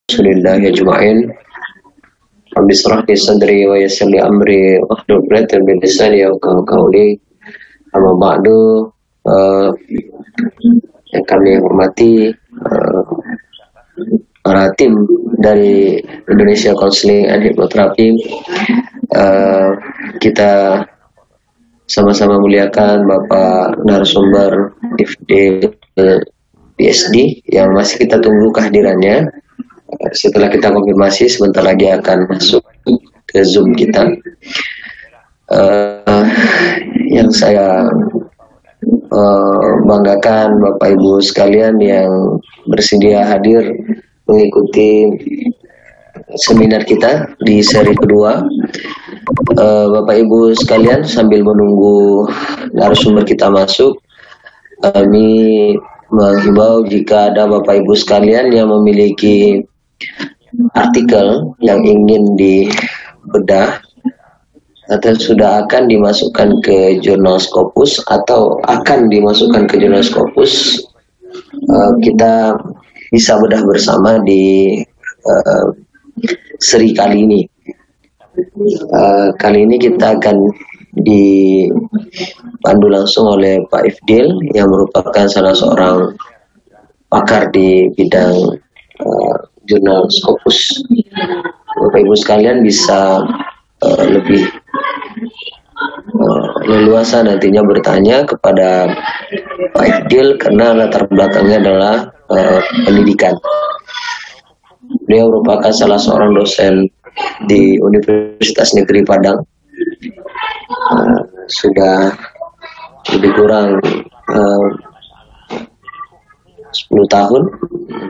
Alhamdulillahi ajma'in. Rabbi shrah li sadri wa yassir li amri wahlul 'uqdatam min lisani yafqahu qawli. Amma ba'du, yang kami hormati para tim dari Indonesia Counseling and Hypnotherapy, kita sama-sama muliakan Bapak narasumber IFDIL PhD yang masih kita tunggu kehadirannya. Setelah kita konfirmasi, sebentar lagi akan masuk ke Zoom kita. Yang saya banggakan Bapak Ibu sekalian yang bersedia hadir mengikuti seminar kita di seri kedua. Bapak Ibu sekalian, sambil menunggu narasumber kita masuk, kami menghimbau jika ada Bapak Ibu sekalian yang memiliki artikel yang ingin dibedah atau sudah akan dimasukkan ke jurnal Scopus atau akan dimasukkan ke jurnal Scopus, kita bisa bedah bersama di seri kali ini. Kali ini kita akan dipandu langsung oleh Pak Ifdil yang merupakan salah seorang pakar di bidang jurnal Scopus. Bapak Ibu sekalian bisa lebih leluasa nantinya bertanya kepada Pak Ifdil karena latar belakangnya adalah pendidikan. Beliau merupakan salah seorang dosen di Universitas Negeri Padang. Sudah lebih kurang 10 tahun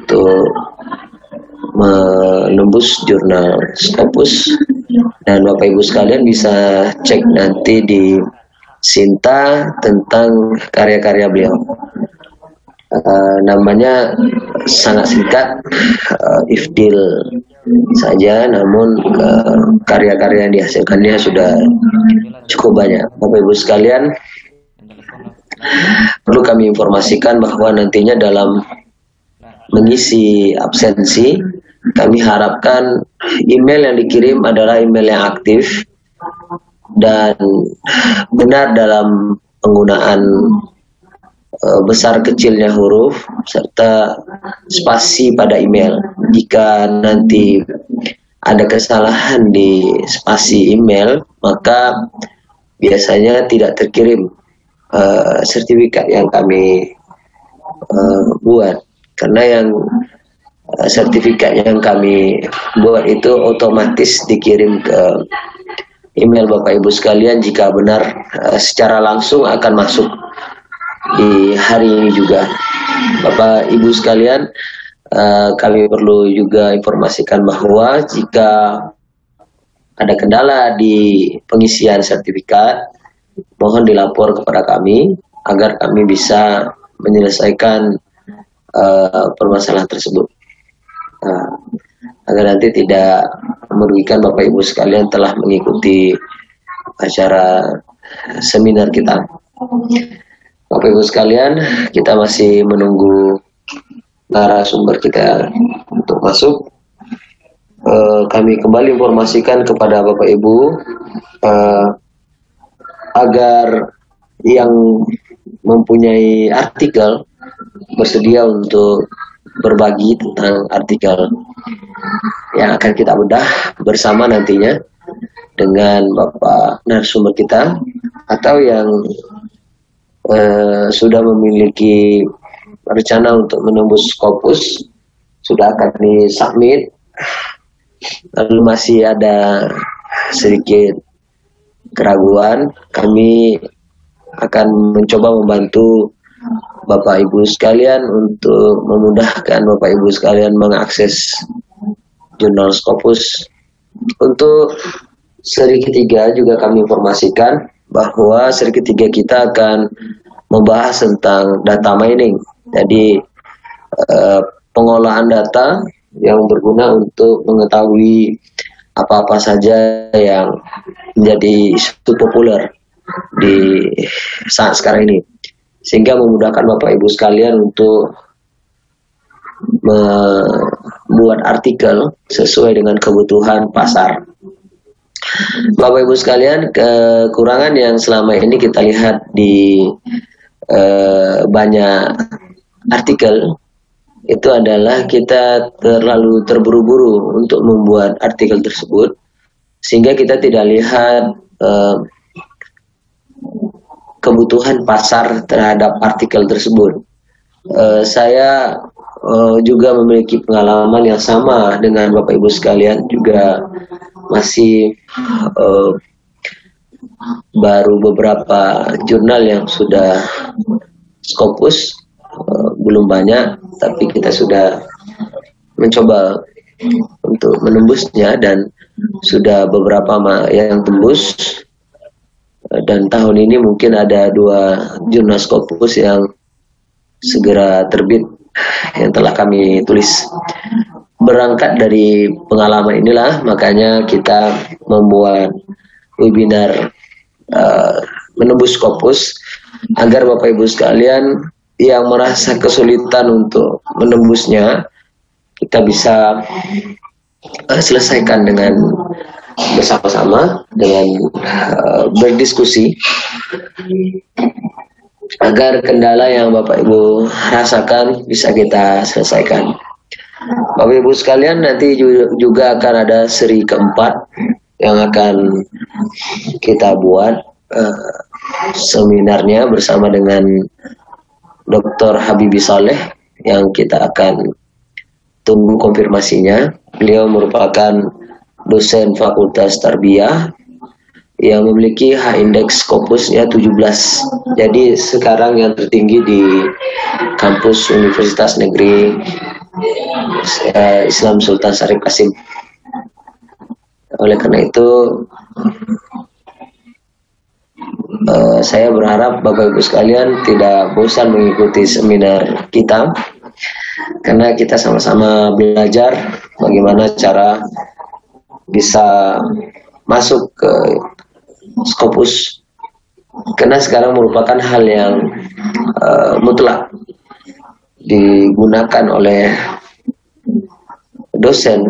untuk menembus jurnal Scopus, dan Bapak Ibu sekalian bisa cek nanti di Sinta tentang karya-karya beliau. Namanya sangat singkat, Ifdil saja, namun karya-karya yang dihasilkannya sudah cukup banyak. Bapak Ibu sekalian, perlu kami informasikan bahwa nantinya dalam mengisi absensi, kami harapkan email yang dikirim adalah email yang aktif dan benar dalam penggunaan besar kecilnya huruf serta spasi pada email. Jika nanti ada kesalahan di spasi email, maka biasanya tidak terkirim sertifikat yang kami buat, karena yang sertifikat yang kami buat itu otomatis dikirim ke email Bapak Ibu sekalian jika benar secara langsung akan masuk di hari ini juga. Bapak Ibu sekalian, kami perlu juga informasikan bahwa jika ada kendala di pengisian sertifikat, mohon dilapor kepada kami agar kami bisa menyelesaikan permasalahan tersebut, agar nanti tidak merugikan Bapak Ibu sekalian telah mengikuti acara seminar kita. Bapak Ibu sekalian, kita masih menunggu narasumber kita untuk masuk. Kami kembali informasikan kepada Bapak Ibu agar yang mempunyai artikel bersedia untuk berbagi tentang artikel yang akan kita bedah bersama nantinya dengan Bapak narasumber kita, atau yang sudah memiliki rencana untuk menembus Scopus sudah akan disubmit, lalu masih ada sedikit keraguan, kami akan mencoba membantu Bapak Ibu sekalian untuk memudahkan Bapak Ibu sekalian mengakses jurnal Scopus. Untuk seri ketiga juga kami informasikan bahwa seri ketiga kita akan membahas tentang data mining. Jadi pengolahan data yang berguna untuk mengetahui apa-apa saja yang menjadi isu populer di saat sekarang ini, sehingga memudahkan Bapak Ibu sekalian untuk membuat artikel sesuai dengan kebutuhan pasar. Bapak Ibu sekalian, kekurangan yang selama ini kita lihat di banyak artikel itu adalah kita terlalu terburu-buru untuk membuat artikel tersebut, sehingga kita tidak lihat kebutuhan pasar terhadap artikel tersebut. Saya juga memiliki pengalaman yang sama dengan Bapak Ibu sekalian, juga masih baru beberapa jurnal yang sudah Scopus, belum banyak, tapi kita sudah mencoba untuk menembusnya dan sudah beberapa yang tembus. Dan tahun ini mungkin ada 2 jurnal Scopus yang segera terbit yang telah kami tulis. Berangkat dari pengalaman inilah makanya kita membuat webinar menembus Scopus, agar Bapak Ibu sekalian yang merasa kesulitan untuk menembusnya, kita bisa selesaikan dengan bersama-sama, dengan berdiskusi, agar kendala yang Bapak Ibu rasakan bisa kita selesaikan. Bapak Ibu sekalian, nanti juga akan ada seri keempat yang akan kita buat seminarnya bersama dengan Dr. Habibie Saleh, yang kita akan tunggu konfirmasinya. Beliau merupakan dosen Fakultas Tarbiyah yang memiliki H-index Scopusnya 17. Jadi sekarang yang tertinggi di kampus Universitas Negeri Islam Sultan Syarif Qasim. Oleh karena itu saya berharap Bapak Ibu sekalian tidak bosan mengikuti seminar kita, karena kita sama-sama belajar bagaimana cara bisa masuk ke Scopus, karena sekarang merupakan hal yang mutlak digunakan oleh dosen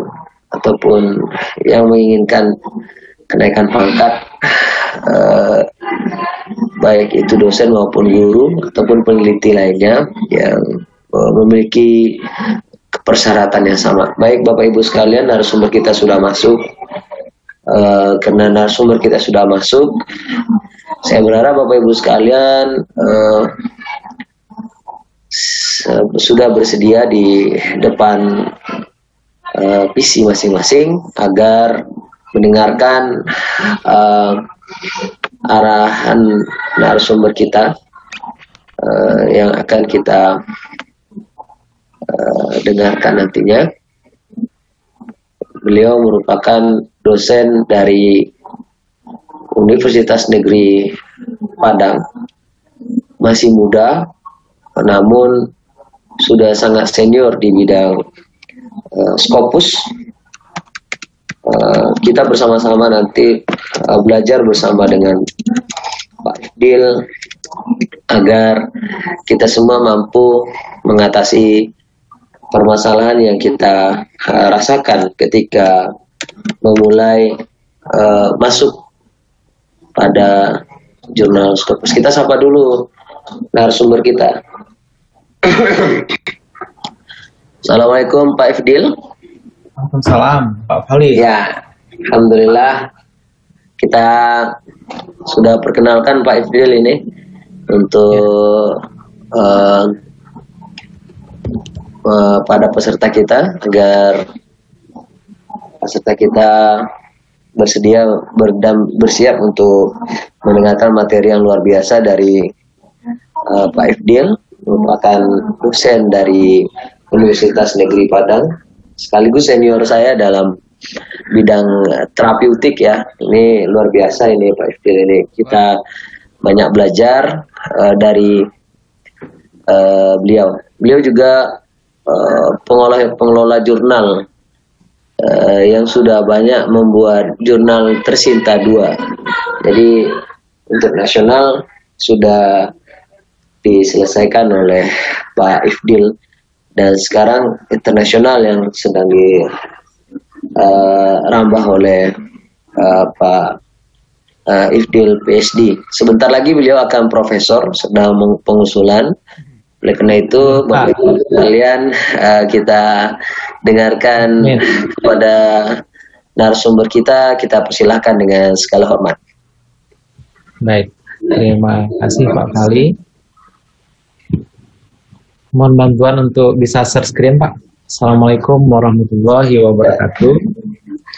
ataupun yang menginginkan kenaikan pangkat, baik itu dosen maupun guru ataupun peneliti lainnya yang memiliki persyaratan yang sama. Baik Bapak Ibu sekalian, narasumber kita sudah masuk. Karena narasumber kita sudah masuk, saya berharap Bapak Ibu sekalian sudah bersedia di depan PC masing-masing agar mendengarkan arahan narasumber kita yang akan kita dengarkan nantinya. Beliau merupakan dosen dari Universitas Negeri Padang, masih muda namun sudah sangat senior di bidang Scopus. Kita bersama-sama nanti belajar bersama dengan Pak Ifdil agar kita semua mampu mengatasi permasalahan yang kita rasakan ketika memulai masuk pada jurnal Scopus. Kita sapa dulu narasumber kita. Assalamualaikum Pak Ifdil. Waalaikumsalam Pak Fali. Ya, alhamdulillah kita sudah perkenalkan Pak Ifdil ini untuk pada peserta kita, agar peserta kita bersiap untuk mendengarkan materi yang luar biasa dari Pak Ifdil, merupakan dosen dari Universitas Negeri Padang, sekaligus senior saya dalam bidang terapeutik ya. Ini luar biasa ini Pak Ifdil ini. Kita banyak belajar dari beliau. Beliau juga pengelola jurnal yang sudah banyak membuat jurnal Tersinta 2. Jadi untuk nasional sudah diselesaikan oleh Pak Ifdil, dan sekarang internasional yang sedang dirambah oleh Pak Ifdil PhD. Sebentar lagi beliau akan profesor, sedang pengusulan. Oleh karena itu, Bapak Ibu sekalian, kita dengarkan kepada narasumber kita persilahkan dengan segala hormat. Baik, terima kasih Pak Fahli. Mohon bantuan untuk bisa share screen, Pak. Assalamualaikum warahmatullahi wabarakatuh.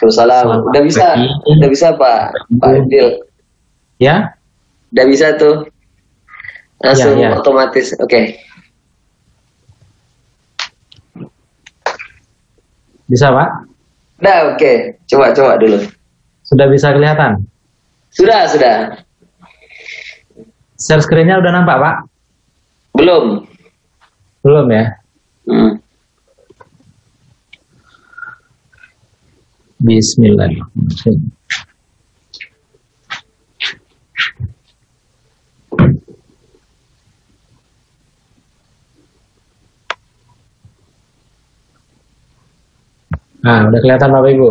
Waalaikumsalam. Udah bisa Pak Ifdil. Ya? Udah bisa tuh. Langsung ya. otomatis. Oke. Bisa, Pak? Udah, oke. Coba dulu. Sudah bisa kelihatan? Sudah. Share screen-nya udah nampak, Pak? Belum ya? Bismillahirrahmanirrahim. Nah, udah kelihatan Bapak Ibu?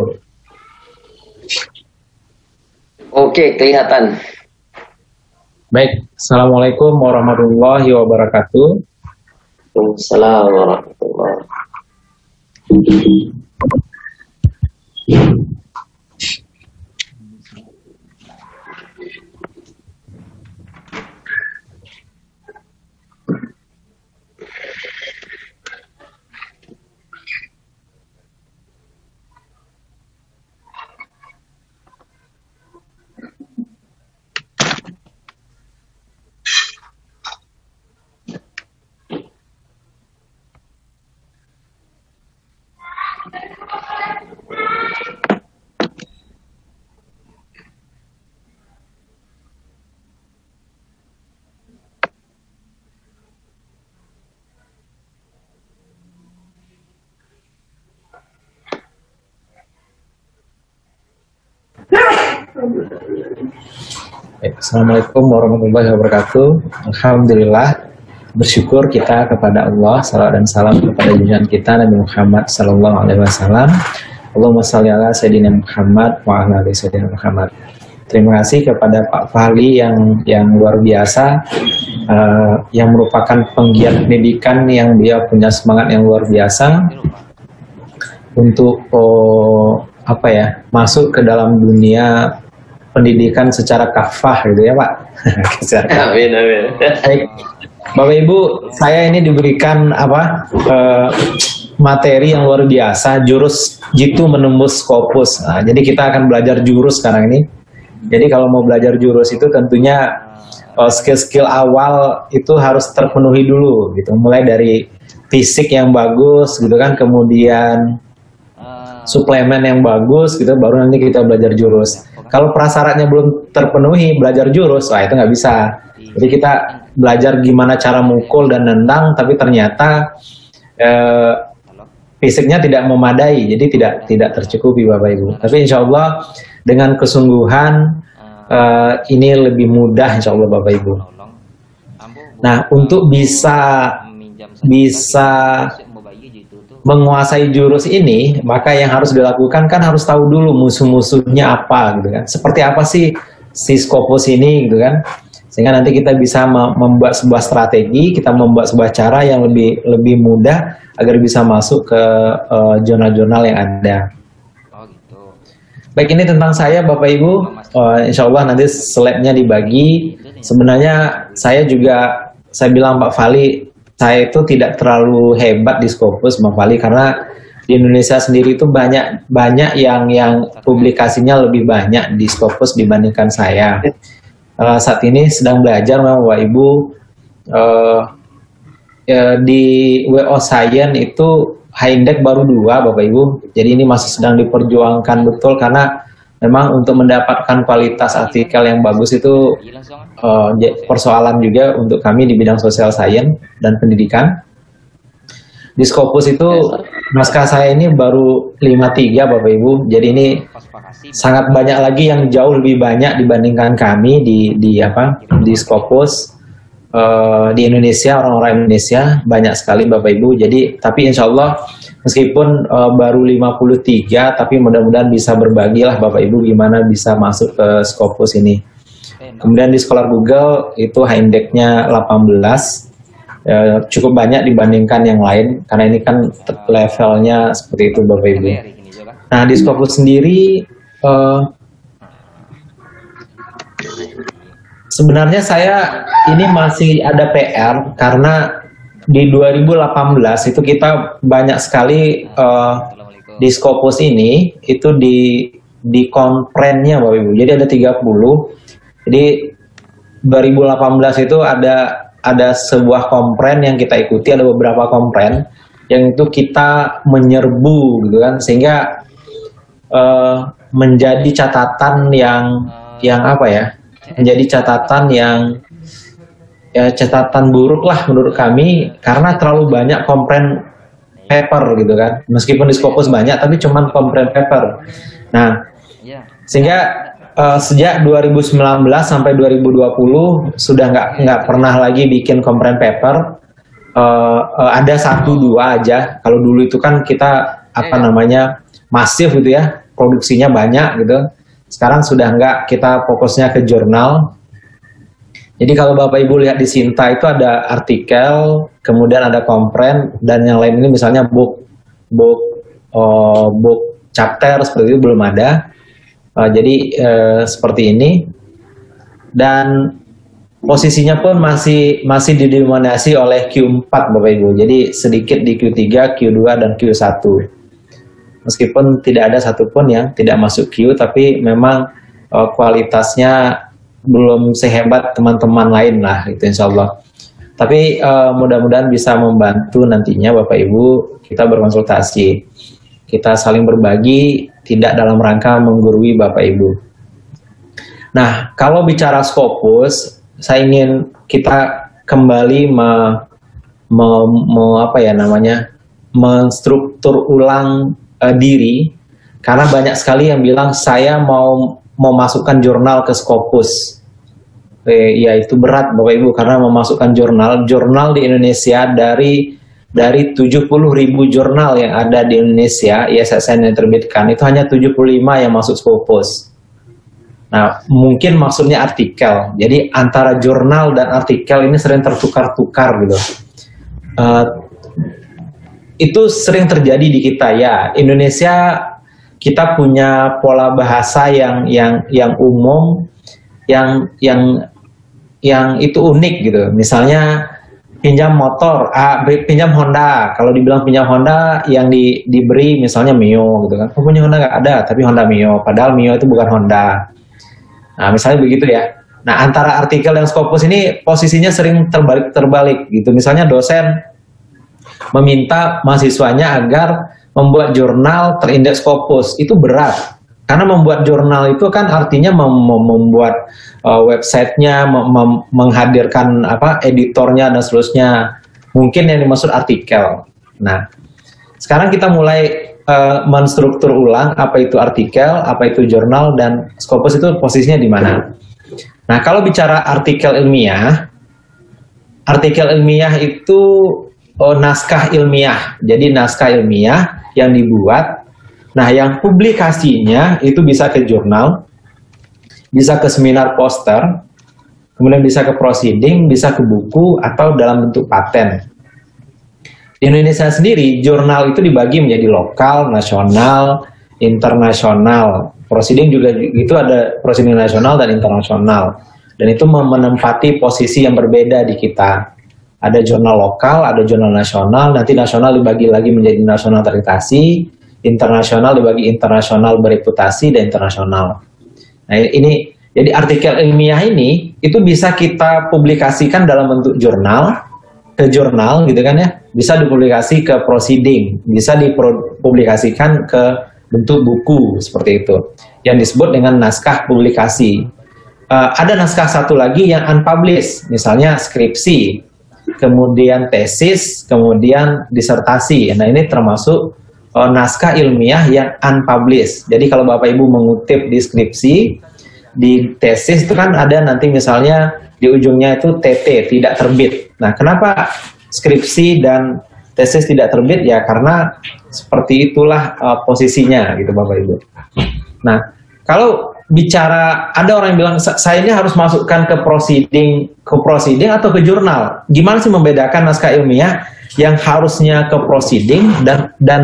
Oke, kelihatan. Baik, Assalamualaikum warahmatullahi wabarakatuh. Waalaikumsalam warahmatullahi wabarakatuh. Assalamualaikum warahmatullahi wabarakatuh. Alhamdulillah, bersyukur kita kepada Allah, salawat dan salam kepada junjungan kita Nabi Muhammad sallallahu alaihi wasallam. Allahumma shalli ala sayyidina Muhammad wa ala ali sayyidina Muhammad. Terima kasih kepada Pak Fahli yang luar biasa, yang merupakan penggiat pendidikan, yang dia punya semangat yang luar biasa untuk masuk ke dalam dunia pendidikan secara kafah gitu ya Pak. Amin. Baik, Bapak Ibu, saya ini diberikan materi yang luar biasa, jurus jitu menembus Scopus. Nah, jadi kita akan belajar jurus sekarang ini. Jadi kalau mau belajar jurus itu tentunya skill-skill awal itu harus terpenuhi dulu gitu. Mulai dari fisik yang bagus gitu kan, kemudian suplemen yang bagus gitu, baru nanti kita belajar jurus. Kalau prasyaratnya belum terpenuhi, belajar jurus, wah itu nggak bisa. Jadi kita belajar gimana cara mukul dan nendang, tapi ternyata fisiknya tidak memadai, jadi tidak tercukupi Bapak Ibu. Tapi insya Allah dengan kesungguhan ini lebih mudah insya Allah Bapak Ibu. Nah, untuk bisa menguasai jurus ini, maka yang harus dilakukan kan harus tahu dulu musuh-musuhnya apa gitu kan. Seperti apa sih si Scopus ini gitu kan. Sehingga nanti kita bisa membuat sebuah strategi, kita membuat sebuah cara yang lebih mudah agar bisa masuk ke jurnal-jurnal yang ada. Baik, ini tentang saya Bapak Ibu. Insya Allah nanti slide-nya dibagi. Sebenarnya saya bilang Pak Fahli, saya itu tidak terlalu hebat di Scopus, Bang Fahli, karena di Indonesia sendiri itu banyak yang publikasinya lebih banyak di Scopus dibandingkan saya. Saat ini sedang belajar Bapak Ibu, di WO Science itu high index baru 2 Bapak Ibu, jadi ini masih sedang diperjuangkan betul, karena memang untuk mendapatkan kualitas artikel yang bagus itu persoalan juga untuk kami di bidang social science dan pendidikan. Di Scopus itu naskah saya ini baru 53 Bapak Ibu, jadi ini sangat banyak lagi yang jauh lebih banyak dibandingkan kami di Scopus. di Indonesia, orang-orang Indonesia banyak sekali Bapak Ibu. Jadi tapi insya Allah meskipun baru 53, tapi mudah-mudahan bisa berbagilah Bapak Ibu gimana bisa masuk ke Scopus ini. Kemudian di Scholar Google itu H-index-nya 18, cukup banyak dibandingkan yang lain karena ini kan levelnya seperti itu Bapak Ibu. Nah di Scopus sendiri sebenarnya saya ini masih ada PR karena di 2018 itu kita banyak sekali di Scopus ini itu di konferennya Bapak Ibu. Jadi ada 30. Jadi 2018 itu ada sebuah konferen yang kita ikuti, ada beberapa konferen yang itu kita menyerbu gitu kan, sehingga menjadi catatan yang apa ya? Menjadi catatan yang catatan buruk lah menurut kami karena terlalu banyak komplain paper gitu kan, meskipun di Scopus banyak tapi cuman komplain paper. Nah sehingga sejak 2019 sampai 2020 sudah nggak pernah lagi bikin komplain paper. Ada 1-2 aja. Kalau dulu itu kan kita masif gitu ya, produksinya banyak gitu. Sekarang sudah enggak, kita fokusnya ke jurnal. Jadi kalau Bapak Ibu lihat di Sinta itu ada artikel, kemudian ada kompren, dan yang lain ini misalnya book chapter seperti itu belum ada. Jadi seperti ini. Dan posisinya pun masih didominasi oleh Q4 Bapak Ibu. Jadi sedikit di Q3, Q2 dan Q1. Meskipun tidak ada satupun yang tidak masuk Q, tapi memang kualitasnya belum sehebat teman-teman lain lah, gitu insya Allah. Tapi mudah-mudahan bisa membantu nantinya Bapak Ibu kita berkonsultasi, kita saling berbagi, tidak dalam rangka menggurui Bapak Ibu. Nah, kalau bicara Scopus, saya ingin kita kembali menstruktur ulang diri, karena banyak sekali yang bilang saya mau masukkan jurnal ke Scopus. Ya itu berat Bapak Ibu karena memasukkan jurnal di Indonesia dari 70.000 jurnal yang ada di Indonesia, ISSN yang terbitkan itu hanya 75 yang masuk Scopus. Nah, mungkin maksudnya artikel. Jadi antara jurnal dan artikel ini sering tertukar-tukar gitu. Itu sering terjadi di kita ya. Indonesia kita punya pola bahasa yang umum, yang itu unik gitu. Misalnya pinjam motor, pinjam Honda. Kalau dibilang pinjam Honda, yang diberi misalnya Mio gitu kan. Oh, punya Honda nggak ada, tapi Honda Mio. Padahal Mio itu bukan Honda. Nah, misalnya begitu ya. Nah, antara artikel dan Scopus ini posisinya sering terbalik gitu. Misalnya dosen meminta mahasiswanya agar membuat jurnal terindeks Scopus. Itu berat. Karena membuat jurnal itu kan artinya membuat websitenya, menghadirkan editornya dan seterusnya. Mungkin yang dimaksud artikel. Nah, sekarang kita mulai menstruktur ulang apa itu artikel, apa itu jurnal, dan Scopus itu posisinya di mana. Nah, kalau bicara artikel ilmiah itu naskah ilmiah. Jadi naskah ilmiah yang dibuat. Nah, yang publikasinya itu bisa ke jurnal, bisa ke seminar poster, kemudian bisa ke proceeding, bisa ke buku, atau dalam bentuk paten. Di Indonesia sendiri, jurnal itu dibagi menjadi lokal, nasional, internasional. Proceeding juga itu ada proceeding nasional dan internasional. Dan itu menempati posisi yang berbeda di kita. Ada jurnal lokal, ada jurnal nasional, nanti nasional dibagi lagi menjadi nasional terakreditasi, internasional dibagi internasional bereputasi, dan internasional. Nah ini, jadi artikel ilmiah ini, itu bisa kita publikasikan dalam bentuk jurnal, ke jurnal gitu kan ya, bisa dipublikasi ke proceeding, bisa dipublikasikan ke bentuk buku, seperti itu, yang disebut dengan naskah publikasi. Ada naskah satu lagi yang unpublished, misalnya skripsi, kemudian tesis, kemudian disertasi. Nah ini termasuk naskah ilmiah yang unpublished. Jadi kalau Bapak Ibu mengutip di skripsi, di tesis itu kan ada nanti misalnya di ujungnya itu TT, tidak terbit. Nah, kenapa skripsi dan tesis tidak terbit? Ya karena seperti itulah posisinya gitu Bapak Ibu. Nah, kalau bicara, ada orang yang bilang saya ini harus masukkan ke proceeding atau ke jurnal. Gimana sih membedakan naskah ilmiah yang harusnya ke proceeding dan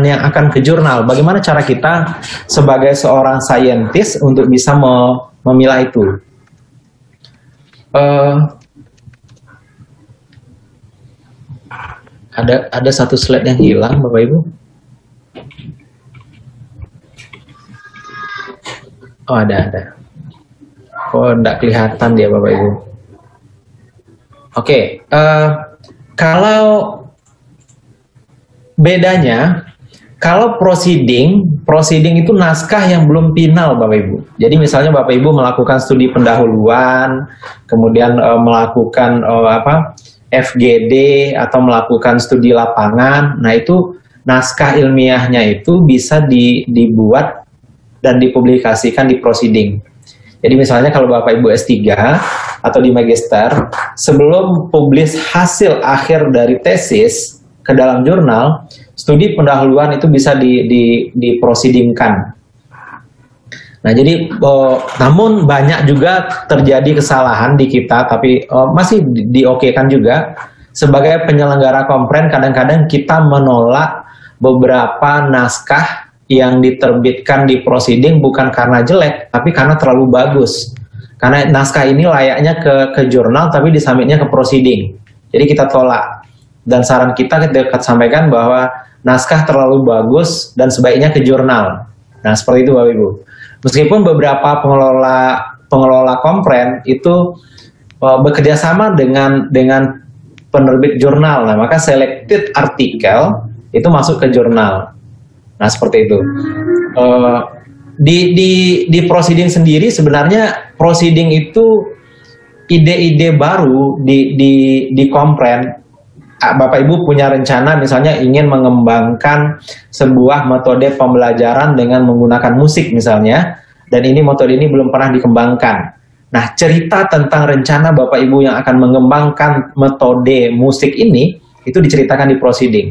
yang akan ke jurnal? Bagaimana cara kita sebagai seorang saintis untuk bisa memilah itu? Ada satu slide yang hilang Bapak Ibu. Oh ada. Oh enggak kelihatan dia Bapak Ibu. Oke, kalau bedanya, kalau proceeding itu naskah yang belum final Bapak Ibu. Jadi misalnya Bapak Ibu melakukan studi pendahuluan, kemudian melakukan FGD atau melakukan studi lapangan. Nah itu naskah ilmiahnya itu bisa dibuat dan dipublikasikan di proceeding. Jadi misalnya kalau Bapak Ibu S3 atau di magister, sebelum publis hasil akhir dari tesis ke dalam jurnal, studi pendahuluan itu bisa diproceedingkan. Nah jadi, namun banyak juga terjadi kesalahan di kita, tapi masih diokekan juga. Sebagai penyelenggara kompren, kadang-kadang kita menolak beberapa naskah yang diterbitkan di proceeding bukan karena jelek, tapi karena terlalu bagus. Karena naskah ini layaknya ke jurnal, tapi disubmitnya ke proceeding. Jadi kita tolak. Dan saran kita sampaikan bahwa naskah terlalu bagus dan sebaiknya ke jurnal. Nah seperti itu Bapak Ibu. Meskipun beberapa pengelola kompren itu bekerja sama dengan penerbit jurnal, nah maka selected artikel itu masuk ke jurnal. Nah seperti itu. Di proceeding sendiri sebenarnya proceeding itu ide-ide baru di kompren. Bapak Ibu punya rencana misalnya ingin mengembangkan sebuah metode pembelajaran dengan menggunakan musik misalnya, dan metode ini belum pernah dikembangkan. Nah cerita tentang rencana Bapak Ibu yang akan mengembangkan metode musik ini itu diceritakan di proceeding.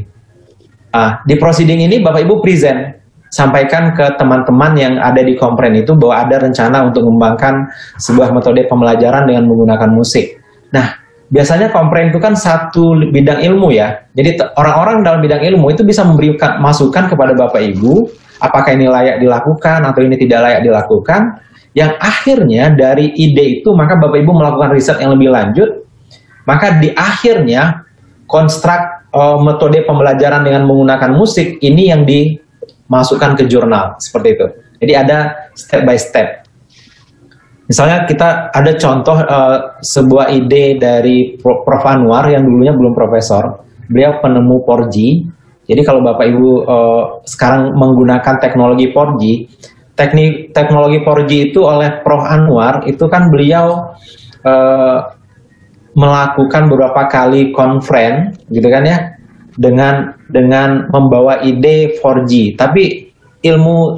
Di proceeding ini Bapak Ibu present, sampaikan ke teman-teman yang ada di kompren itu bahwa ada rencana untuk mengembangkan sebuah metode pembelajaran dengan menggunakan musik. Nah, biasanya kompren itu kan satu bidang ilmu ya. Jadi orang-orang dalam bidang ilmu itu bisa memberikan masukan kepada Bapak Ibu, apakah ini layak dilakukan atau ini tidak layak dilakukan. Yang akhirnya dari ide itu maka Bapak Ibu melakukan riset yang lebih lanjut, maka di akhirnya konstruk metode pembelajaran dengan menggunakan musik ini yang dimasukkan ke jurnal, seperti itu. Jadi ada step by step. Misalnya kita ada contoh sebuah ide dari Prof. Anwar yang dulunya belum profesor. Beliau penemu 4G. Jadi kalau Bapak Ibu sekarang menggunakan teknologi 4G, teknologi 4G itu oleh Prof. Anwar itu kan beliau melakukan beberapa kali konferen gitu kan ya, dengan membawa ide 4G, tapi ilmu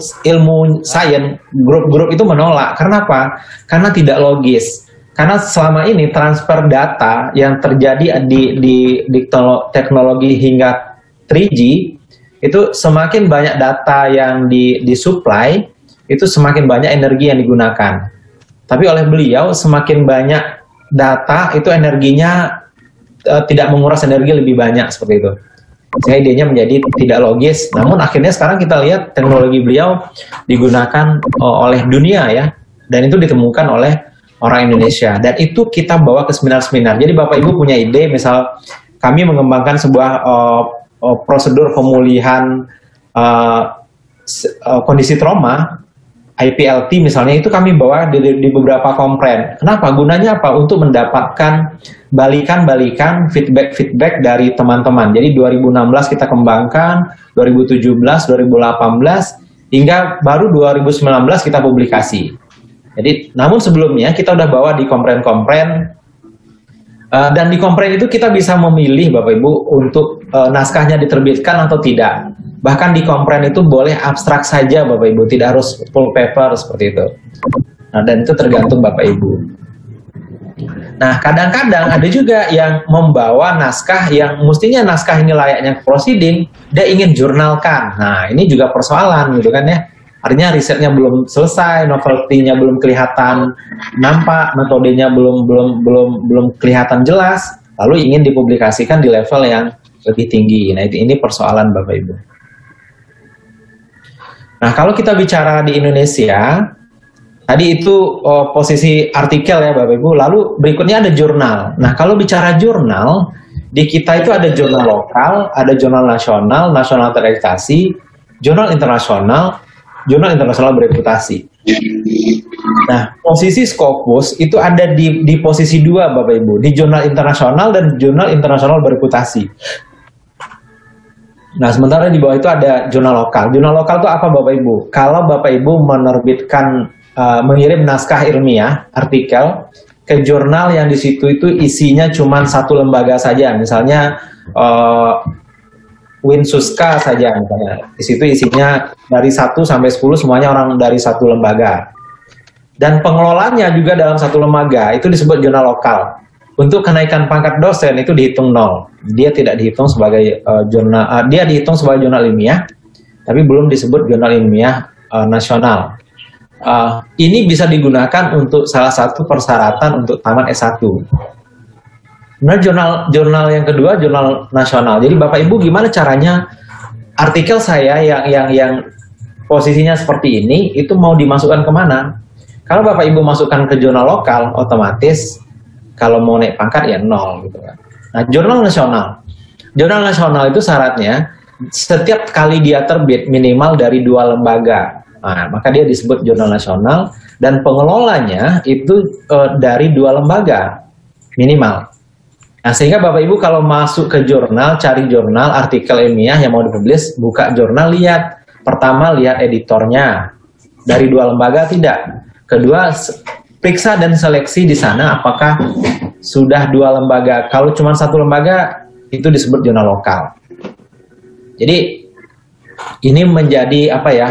sains grup-grup itu menolak. Karena apa? Karena tidak logis. Karena selama ini transfer data yang terjadi di teknologi hingga 3G itu semakin banyak data yang disuplai, itu semakin banyak energi yang digunakan. Tapi oleh beliau semakin banyak data itu energinya tidak menguras energi lebih banyak, seperti itu. Sehingga idenya menjadi tidak logis. Namun akhirnya sekarang kita lihat teknologi beliau digunakan oleh dunia ya, dan itu ditemukan oleh orang Indonesia. Dan itu kita bawa ke seminar-seminar. Jadi Bapak Ibu punya ide, misal kami mengembangkan sebuah prosedur pemulihan kondisi trauma, IPLT misalnya, itu kami bawa di beberapa kompren. Kenapa? Gunanya apa? Untuk mendapatkan balikan-balikan, feedback dari teman-teman. Jadi 2016 kita kembangkan, 2017, 2018, hingga baru 2019 kita publikasi. Jadi, namun sebelumnya kita udah bawa di kompren-kompren, dan di kompren itu kita bisa memilih Bapak Ibu untuk naskahnya diterbitkan atau tidak. Bahkan di kompren itu boleh abstrak saja Bapak Ibu, tidak harus full paper seperti itu. Nah, dan itu tergantung Bapak Ibu. Nah, kadang-kadang ada juga yang membawa naskah yang mestinya naskah ini layaknya proceeding, dia ingin jurnalkan. Nah, ini juga persoalan gitu kan ya. Artinya risetnya belum selesai, novelty-nya belum kelihatan nampak, metodenya belum kelihatan jelas, lalu ingin dipublikasikan di level yang lebih tinggi. Nah, ini persoalan Bapak Ibu. Nah, kalau kita bicara di Indonesia, tadi itu posisi artikel ya Bapak Ibu, lalu berikutnya ada jurnal. Nah, kalau bicara jurnal, di kita itu ada jurnal lokal, ada jurnal nasional terakreditasi, jurnal internasional bereputasi. Nah, posisi Scopus itu ada di posisi 2 Bapak Ibu, di jurnal internasional dan jurnal internasional bereputasi. Nah, sementara di bawah itu ada jurnal lokal. Jurnal lokal itu apa Bapak Ibu? Kalau Bapak Ibu menerbitkan, mengirim naskah ilmiah, artikel, ke jurnal yang di situ itu isinya cuma satu lembaga saja, misalnya Winsuska saja, misalnya. Di situ isinya dari 1 sampai 10 semuanya orang dari satu lembaga. Dan pengelolanya juga dalam satu lembaga, itu disebut jurnal lokal. Untuk kenaikan pangkat dosen itu dihitung 0. Dia tidak dihitung sebagai jurnal, dia dihitung sebagai jurnal ilmiah, tapi belum disebut jurnal ilmiah nasional. Ini bisa digunakan untuk salah satu persyaratan untuk tamat S1. Nah, jurnal yang kedua, jurnal nasional. Jadi Bapak Ibu gimana caranya artikel saya yang posisinya seperti ini, itu mau dimasukkan kemana? Kalau Bapak Ibu masukkan ke jurnal lokal, otomatis kalau mau naik pangkat ya 0 gitu kan. Nah, jurnal nasional itu syaratnya setiap kali dia terbit minimal dari 2 lembaga. Nah, maka dia disebut jurnal nasional dan pengelolanya itu dari 2 lembaga minimal. Nah, sehingga Bapak Ibu kalau masuk ke jurnal, cari jurnal artikel ilmiah yang mau dipublish, buka jurnal, lihat. Pertama, lihat editornya. Dari 2 lembaga tidak. Kedua, periksa dan seleksi di sana apakah sudah 2 lembaga. Kalau cuma 1 lembaga, itu disebut jurnal lokal. Jadi, ini menjadi apa ya,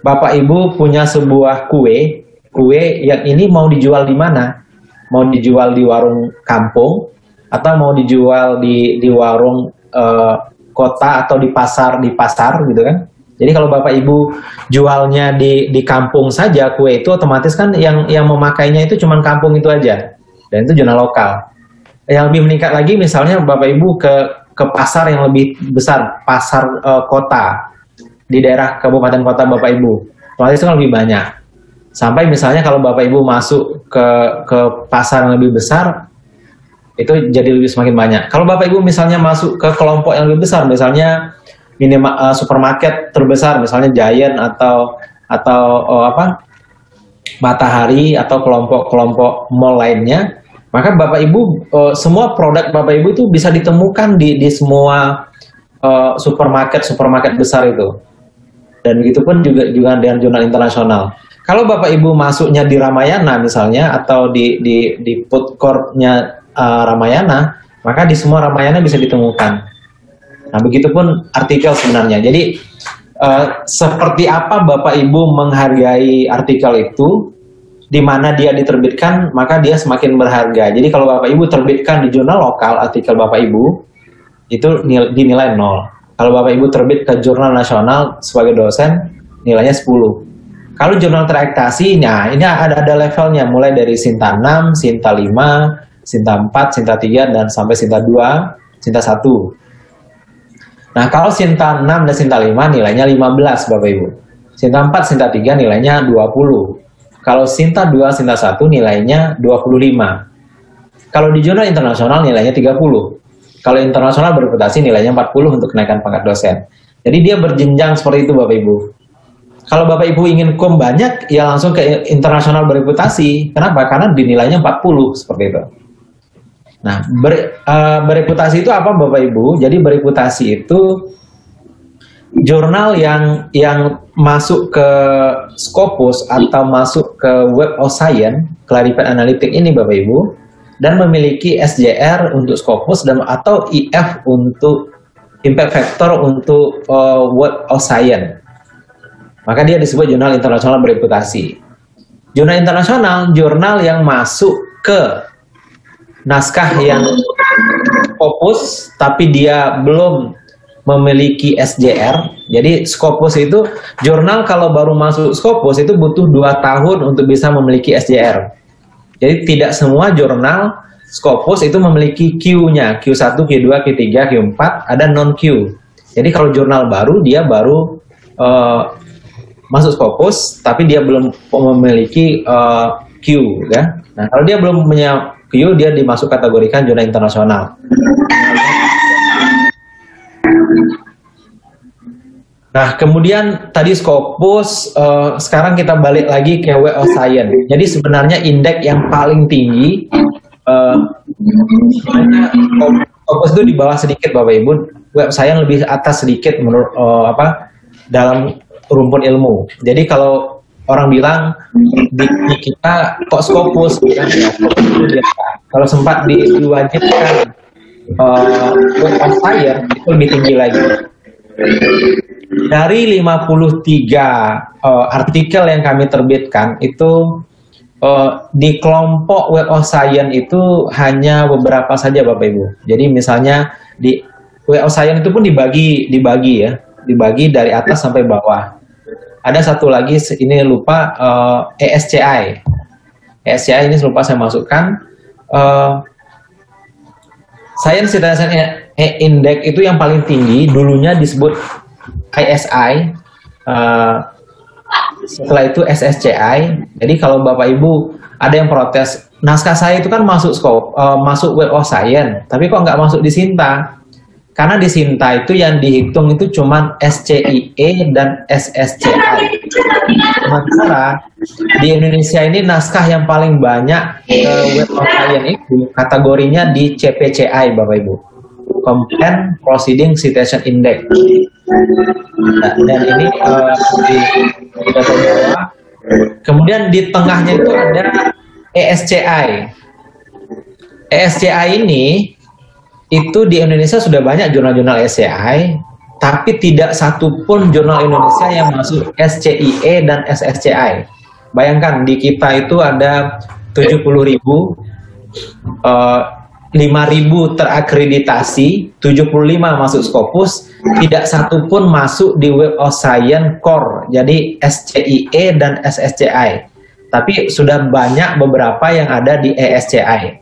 Bapak Ibu punya sebuah kue yang ini mau dijual di mana? Mau dijual di warung kampung atau mau dijual di warung kota atau di pasar gitu kan? Jadi kalau Bapak Ibu jualnya di kampung saja kue itu otomatis kan yang memakainya itu cuma kampung itu aja, dan itu jurnal lokal. Yang lebih meningkat lagi misalnya Bapak Ibu ke pasar yang lebih besar, pasar kota di daerah kabupaten kota Bapak Ibu, otomatis kan lebih banyak. Sampai misalnya kalau Bapak Ibu masuk ke pasar yang lebih besar, itu jadi semakin banyak. Kalau Bapak Ibu misalnya masuk ke kelompok yang lebih besar, misalnya supermarket terbesar, misalnya Giant atau Matahari atau kelompok mall lainnya, maka Bapak Ibu semua produk Bapak Ibu itu bisa ditemukan di semua supermarket besar itu. Dan begitu pun juga dengan jurnal internasional. Kalau Bapak Ibu masuknya di Ramayana misalnya atau di food court-nya Ramayana, maka di semua Ramayana bisa ditemukan. Nah, begitupun artikel sebenarnya. Jadi, seperti apa Bapak Ibu menghargai artikel itu, di mana dia diterbitkan, maka dia semakin berharga. Jadi, kalau Bapak Ibu terbitkan di jurnal lokal, artikel Bapak Ibu, itu dinilai 0. Kalau Bapak Ibu terbit ke jurnal nasional sebagai dosen, nilainya 10. Kalau jurnal terakreditasi, nah ini ada levelnya, mulai dari Sinta 6, Sinta 5, Sinta 4, Sinta 3, dan sampai Sinta 2, Sinta 1. Nah, kalau Sinta 6 dan Sinta 5 nilainya 15 Bapak Ibu. Sinta 4, Sinta 3 nilainya 20. Kalau Sinta 2, Sinta 1 nilainya 25. Kalau di jurnal internasional nilainya 30. Kalau internasional bereputasi nilainya 40 untuk kenaikan pangkat dosen. Jadi dia berjenjang seperti itu Bapak Ibu. Kalau Bapak Ibu ingin kom banyak, ya langsung ke internasional bereputasi. Kenapa? Karena dinilainya 40 seperti itu. Nah, bereputasi itu apa Bapak Ibu? Jadi bereputasi itu jurnal yang masuk ke Scopus atau masuk ke Web of Science, Clarified Analytics ini Bapak Ibu, dan memiliki SJR untuk Scopus dan atau IF untuk Impact Factor untuk Web of Science. Maka dia disebut jurnal internasional bereputasi. Jurnal internasional, jurnal yang masuk ke naskah yang Scopus tapi dia belum memiliki SJR. Jadi Scopus itu jurnal kalau baru masuk Scopus itu butuh 2 tahun untuk bisa memiliki SJR. Jadi tidak semua jurnal Scopus itu memiliki Q-nya, Q1, Q2, Q3, Q4, ada non-Q. Jadi kalau jurnal baru dia baru masuk Scopus tapi dia belum memiliki Q ya. Nah, kalau dia belum punya Q, dia dimasuk kategorikan jurnal internasional. Nah, kemudian tadi Scopus, sekarang kita balik lagi ke Web of Science. Jadi sebenarnya indeks yang paling tinggi, Scopus itu di bawah sedikit Bapak Ibu, Web of Science lebih atas sedikit menurut dalam rumpun ilmu. Jadi kalau orang bilang di kita kok Scopus, kan ya, Scopus itu biasa. Kalau sempat diwajibkan Web of Science itu lebih tinggi lagi. Dari 53 artikel yang kami terbitkan itu di kelompok Web of Science itu hanya beberapa saja Bapak Ibu. Jadi misalnya di Web of Science itu pun dibagi ya, dibagi dari atas sampai bawah. Ada satu lagi ini lupa ESCI. ESCI ini lupa saya masukkan. Science Citation Index itu yang paling tinggi, dulunya disebut ISI, setelah itu SSCI. Jadi kalau Bapak Ibu ada yang protes, naskah saya itu kan masuk masuk Web of Science, tapi kok nggak masuk di Sinta? Karena di Sinta itu yang dihitung itu cuma SCIE dan SSCI. Sementara di Indonesia ini naskah yang paling banyak Web of Science itu kategorinya di CPCI Bapak Ibu, Complaint Proceeding Citation Index. Nah, dan ini di data bawah. Kemudian di tengahnya itu ada ESCI. ESCI ini itu di Indonesia sudah banyak jurnal-jurnal SCI, tapi tidak satupun jurnal Indonesia yang masuk SCIE dan SSCI. Bayangkan di kita itu ada 70.000, 5.000 terakreditasi, 75 masuk Scopus, tidak satupun masuk di Web of Science Core, jadi SCIE dan SSCI. Tapi sudah banyak beberapa yang ada di ESCI.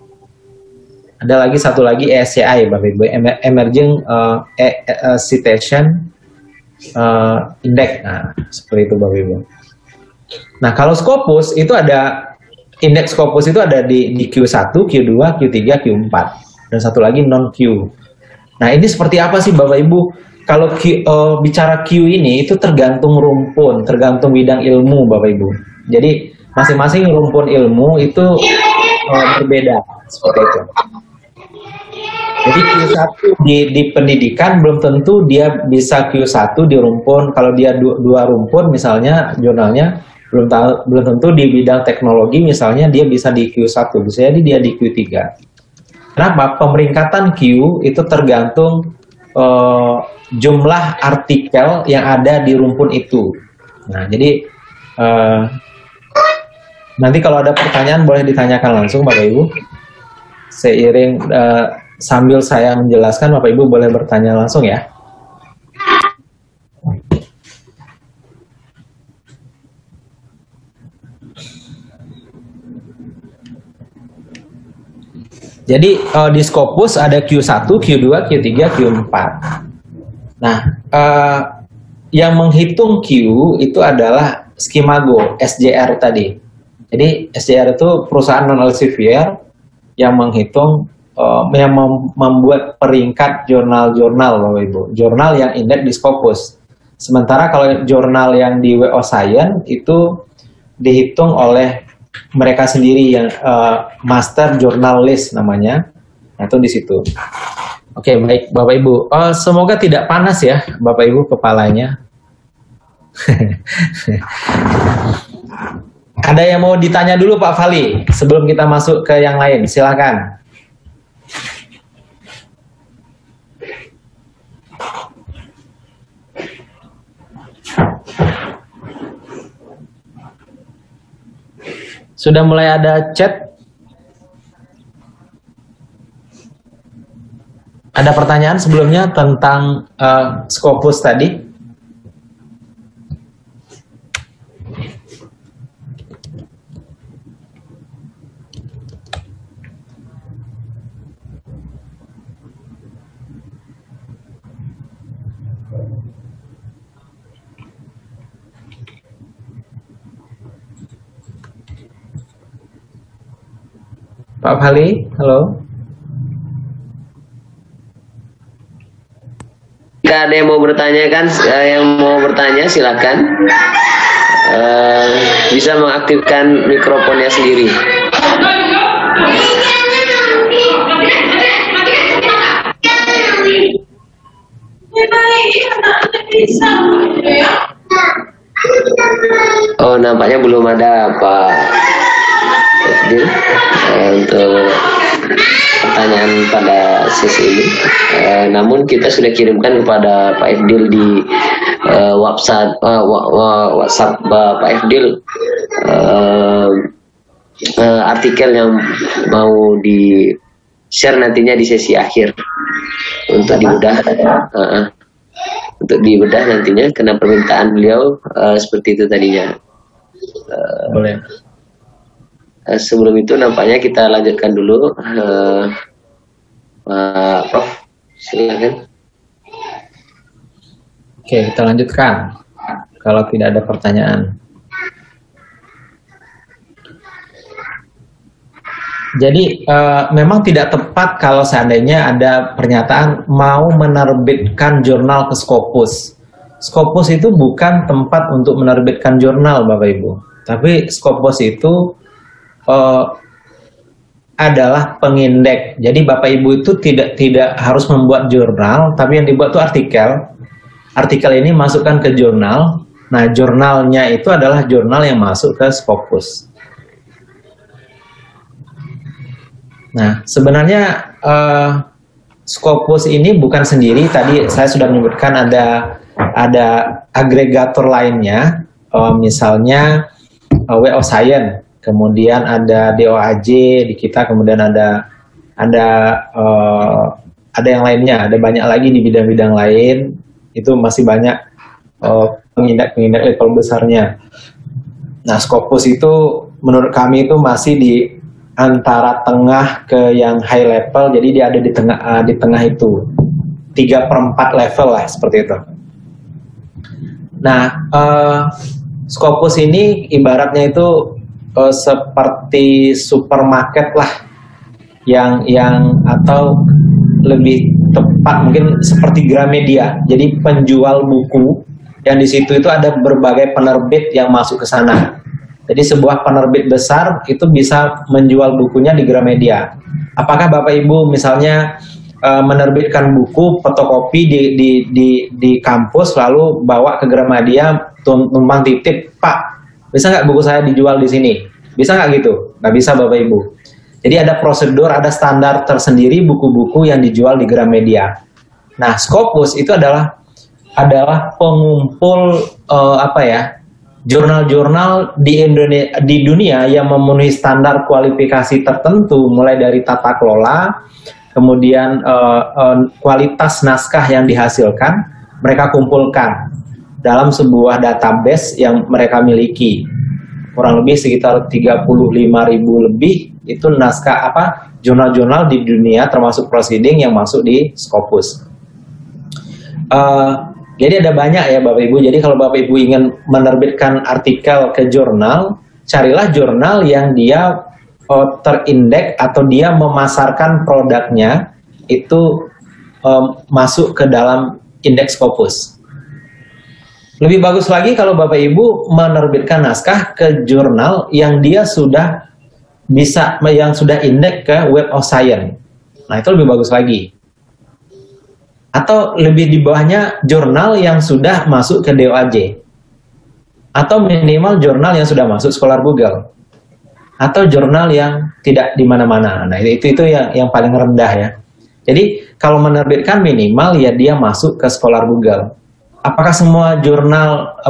Ada lagi satu lagi ESCI Bapak Ibu, Emerging Citation Index. Nah, seperti itu Bapak Ibu. Nah, kalau Scopus itu ada indeks Scopus itu ada di Q1, Q2, Q3, Q4 dan satu lagi non Q. Nah, ini seperti apa sih Bapak Ibu? Kalau bicara Q ini itu tergantung rumpun, tergantung bidang ilmu Bapak Ibu. Jadi masing-masing rumpun ilmu itu berbeda seperti itu. Jadi Q1 di pendidikan belum tentu dia bisa Q1 di rumpun. Kalau dia dua rumpun misalnya jurnalnya belum tentu di bidang teknologi misalnya dia bisa di Q1, bisa jadi dia di Q3. Kenapa? Pemeringkatan Q itu tergantung jumlah artikel yang ada di rumpun itu. Nah, jadi nanti kalau ada pertanyaan boleh ditanyakan langsung Bapak Ibu. Seiring sambil saya menjelaskan, Bapak Ibu boleh bertanya langsung ya. Jadi di Scopus ada Q1, Q2, Q3, Q4. Nah, yang menghitung Q itu adalah Skimago, SJR tadi. Jadi SJR itu perusahaan non-Elsevier yang menghitung, yang membuat peringkat jurnal-jurnal Bapak Ibu. Jurnal yang indeks di Scopus. Sementara kalau jurnal yang di Web of Science itu dihitung oleh mereka sendiri yang master journalist namanya. Nah, itu di situ. Oke, baik Bapak Ibu. Semoga tidak panas ya Bapak Ibu kepalanya. Ada yang mau ditanya dulu Pak Fali sebelum kita masuk ke yang lain? Silakan. Sudah mulai ada chat? Ada pertanyaan sebelumnya tentang Scopus tadi? Pak Fali, halo. Jika ada yang mau bertanya silakan. Bisa mengaktifkan mikrofonnya sendiri. Oh, nampaknya belum ada Pak Fadil untuk pertanyaan pada sesi ini. Namun kita sudah kirimkan kepada Pak Ifdil di WhatsApp Pak Ifdil artikel yang mau di share nantinya di sesi akhir untuk dibedah. Untuk dibedah nantinya karena permintaan beliau seperti itu tadinya. Boleh. Sebelum itu nampaknya kita lanjutkan dulu. Prof, silakan. Oke, kita lanjutkan. Kalau tidak ada pertanyaan. Jadi memang tidak tepat kalau seandainya ada pernyataan mau menerbitkan jurnal ke Scopus. Scopus itu bukan tempat untuk menerbitkan jurnal, Bapak Ibu. Tapi Scopus itu adalah pengindeks. Jadi Bapak Ibu itu tidak harus membuat jurnal, tapi yang dibuat itu artikel. Artikel ini masukkan ke jurnal. Nah, jurnalnya itu adalah jurnal yang masuk ke Scopus. Nah, sebenarnya Scopus ini bukan sendiri. Tadi saya sudah menyebutkan ada agregator lainnya, misalnya Web of Science. Kemudian ada DOAJ di kita, kemudian ada yang lainnya, ada banyak lagi di bidang-bidang lain. Itu masih banyak pengindak level besarnya. Nah, Scopus itu menurut kami itu masih di antara tengah ke yang high level, jadi dia ada di tengah itu 3/4 level lah seperti itu. Nah, Scopus ini ibaratnya itu seperti supermarket lah, yang atau lebih tepat mungkin seperti Gramedia. Jadi penjual buku yang di situ itu ada berbagai penerbit yang masuk ke sana. Jadi sebuah penerbit besar itu bisa menjual bukunya di Gramedia. Apakah Bapak Ibu misalnya menerbitkan buku fotokopi di kampus lalu bawa ke Gramedia, tumpang titip, Pak, bisa nggak buku saya dijual di sini? Bisa nggak gitu? Nggak bisa Bapak Ibu. Jadi ada prosedur, ada standar tersendiri buku-buku yang dijual di Gramedia. Nah, Scopus itu adalah pengumpul jurnal-jurnal di dunia yang memenuhi standar kualifikasi tertentu, mulai dari tata kelola, kemudian kualitas naskah yang dihasilkan, mereka kumpulkan dalam sebuah database yang mereka miliki. Kurang lebih sekitar 35.000 lebih itu naskah jurnal-jurnal di dunia termasuk proceeding yang masuk di Scopus. Jadi ada banyak ya Bapak Ibu. Jadi kalau Bapak Ibu ingin menerbitkan artikel ke jurnal, carilah jurnal yang dia terindeks atau dia memasarkan produknya itu masuk ke dalam indeks Scopus. Lebih bagus lagi kalau Bapak Ibu menerbitkan naskah ke jurnal yang dia sudah indeks ke Web of Science. Nah, itu lebih bagus lagi. Atau lebih di bawahnya jurnal yang sudah masuk ke DOAJ. Atau minimal jurnal yang sudah masuk Scholar Google. Atau jurnal yang tidak di mana-mana. Nah, itu yang paling rendah ya. Jadi, kalau menerbitkan minimal ya dia masuk ke Scholar Google. Apakah semua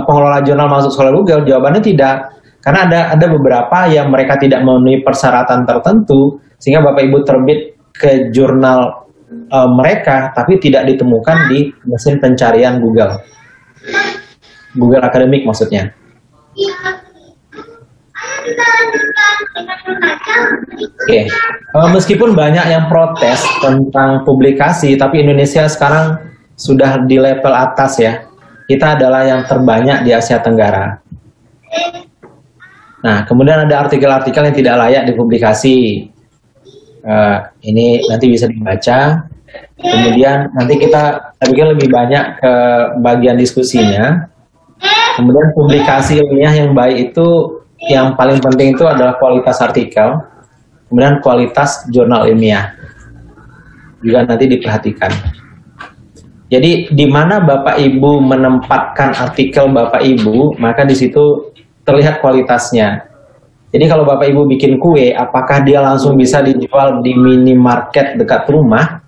pengelola jurnal masuk Scholar Google? Jawabannya tidak. Karena ada beberapa yang mereka tidak memenuhi persyaratan tertentu, sehingga Bapak Ibu terbit ke jurnal mereka, tapi tidak ditemukan di mesin pencarian Google Akademik maksudnya. Oke. Meskipun banyak yang protes tentang publikasi, tapi Indonesia sekarang sudah di level atas ya. Kita adalah yang terbanyak di Asia Tenggara. Nah, kemudian ada artikel-artikel yang tidak layak dipublikasi. Ini nanti bisa dibaca. Kemudian nanti kita pikir lebih banyak ke bagian diskusinya. Kemudian publikasi ilmiah yang baik itu, yang paling penting itu adalah kualitas artikel, kemudian kualitas jurnal ilmiah juga nanti diperhatikan. Jadi di mana Bapak Ibu menempatkan artikel Bapak Ibu, maka di situ terlihat kualitasnya. Jadi kalau Bapak Ibu bikin kue, apakah dia langsung bisa dijual di minimarket dekat rumah?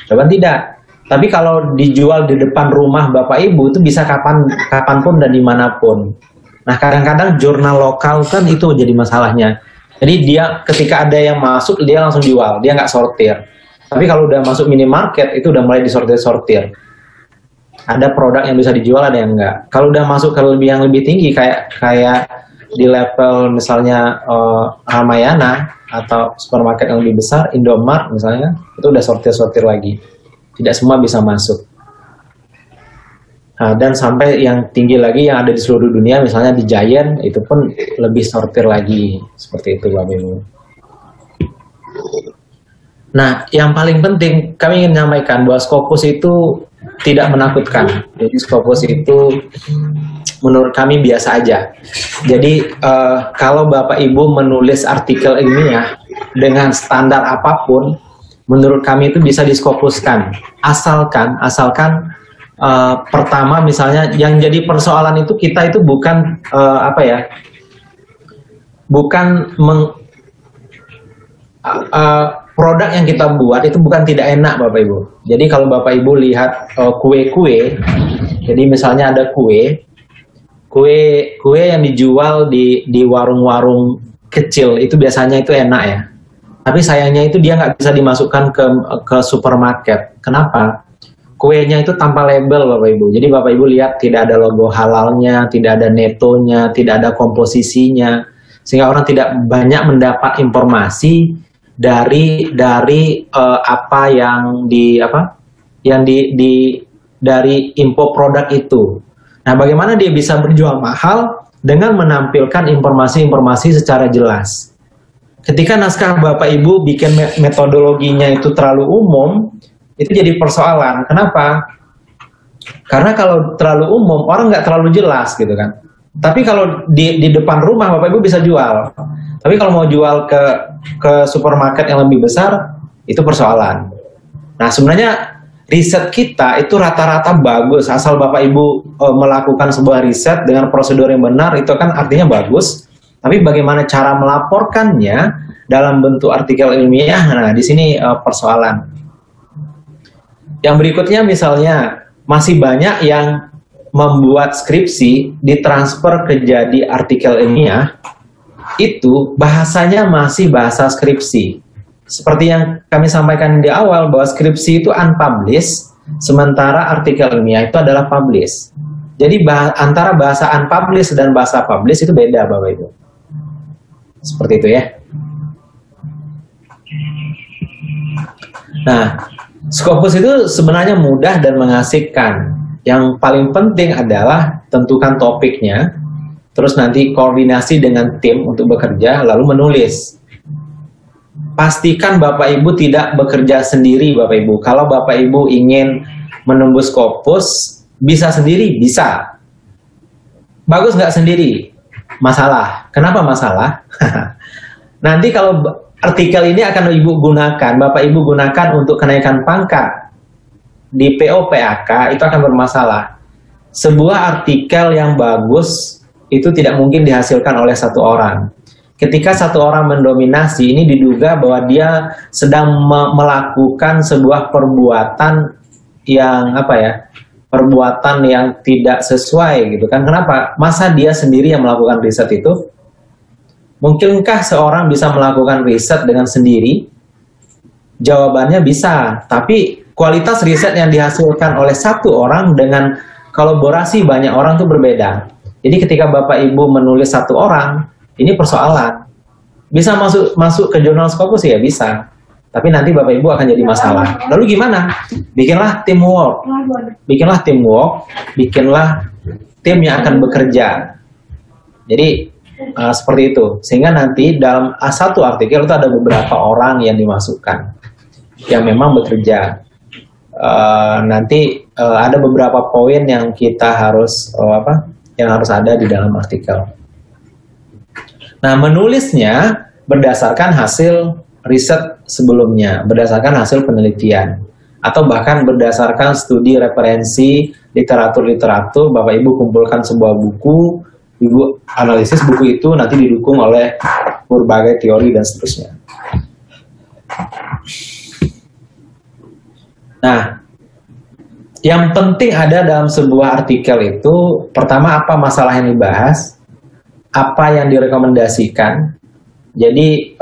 Jawaban tidak. Tapi kalau dijual di depan rumah Bapak Ibu itu bisa kapanpun dan dimanapun. Nah kadang-kadang jurnal lokal kan itu jadi masalahnya. Jadi dia ketika ada yang masuk dia langsung jual, dia nggak sortir. Tapi kalau udah masuk minimarket itu udah mulai disortir-sortir. Ada produk yang bisa dijual, ada yang enggak. Kalau udah masuk ke yang lebih tinggi kayak di level misalnya Ramayana atau supermarket yang lebih besar, Indomart misalnya, itu udah sortir-sortir lagi. Tidak semua bisa masuk. Nah, dan sampai yang tinggi lagi yang ada di seluruh dunia, misalnya di Giant, itu pun lebih sortir lagi. Seperti itu, Bapak Ibu. Nah, yang paling penting, kami ingin menyampaikan bahwa Scopus itu tidak menakutkan. Jadi Scopus itu menurut kami biasa aja. Jadi kalau Bapak Ibu menulis artikel ilmiah dengan standar apapun, menurut kami itu bisa diskopuskan. Asalkan pertama misalnya yang jadi persoalan itu kita itu bukan produk yang kita buat itu bukan tidak enak Bapak Ibu. Jadi kalau Bapak Ibu lihat kue-kue, jadi misalnya ada kue yang dijual di warung-warung kecil itu biasanya itu enak ya. Tapi sayangnya itu dia nggak bisa dimasukkan ke supermarket. Kenapa? Kuenya itu tanpa label Bapak Ibu. Jadi Bapak Ibu lihat tidak ada logo halalnya, tidak ada netonya, tidak ada komposisinya, sehingga orang tidak banyak mendapat informasi dari apa yang dari info produk itu. Nah, bagaimana dia bisa berjual mahal dengan menampilkan informasi-informasi secara jelas. Ketika naskah Bapak Ibu bikin metodologinya itu terlalu umum, itu jadi persoalan. Kenapa? Karena kalau terlalu umum, orang nggak terlalu jelas gitu kan. Tapi kalau di depan rumah Bapak Ibu bisa jual. Tapi kalau mau jual ke supermarket yang lebih besar, itu persoalan. Nah sebenarnya riset kita itu rata-rata bagus. Asal Bapak Ibu melakukan sebuah riset dengan prosedur yang benar, itu kan artinya bagus. Tapi bagaimana cara melaporkannya dalam bentuk artikel ilmiah, nah di sini persoalan. Yang berikutnya misalnya, masih banyak yang membuat skripsi ditransfer ke jadi artikel ilmiah, itu bahasanya masih bahasa skripsi. Seperti yang kami sampaikan di awal, bahwa skripsi itu unpublished, sementara artikel ilmiah itu adalah published. Jadi antara bahasa unpublished dan bahasa published itu beda Bapak Ibu. Seperti itu ya. Nah, Scopus itu sebenarnya mudah dan mengasihkan. Yang paling penting adalah tentukan topiknya, terus nanti koordinasi dengan tim untuk bekerja, lalu menulis. Pastikan Bapak Ibu tidak bekerja sendiri Bapak Ibu. Kalau Bapak Ibu ingin menembus Scopus, bisa sendiri? Bisa. Bagus nggak sendiri? Masalah. Kenapa masalah? Nanti kalau artikel ini akan Ibu gunakan, Bapak Ibu gunakan untuk kenaikan pangkat di PO/PAK, itu akan bermasalah. Sebuah artikel yang bagus itu tidak mungkin dihasilkan oleh satu orang. Ketika satu orang mendominasi, ini diduga bahwa dia sedang melakukan sebuah perbuatan yang perbuatan yang tidak sesuai gitu kan. Kenapa? Masa dia sendiri yang melakukan riset itu? Mungkinkah seorang bisa melakukan riset dengan sendiri? Jawabannya bisa, tapi kualitas riset yang dihasilkan oleh satu orang dengan kolaborasi banyak orang itu berbeda. Jadi ketika Bapak Ibu menulis satu orang, ini persoalan. Bisa masuk ke jurnal Scopus ya bisa, tapi nanti Bapak Ibu akan jadi masalah. Lalu gimana? Bikinlah teamwork, bikinlah tim yang akan bekerja. Jadi seperti itu, sehingga nanti dalam satu artikel itu ada beberapa orang yang dimasukkan, yang memang bekerja. Nanti ada beberapa poin yang kita harus yang harus ada di dalam artikel. Nah, menulisnya berdasarkan hasil riset sebelumnya, berdasarkan hasil penelitian, atau bahkan berdasarkan studi referensi literatur-literatur. Bapak Ibu kumpulkan sebuah buku, Ibu analisis buku itu, nanti didukung oleh berbagai teori dan seterusnya. Nah, yang penting ada dalam sebuah artikel itu, pertama apa masalah yang dibahas, apa yang direkomendasikan. Jadi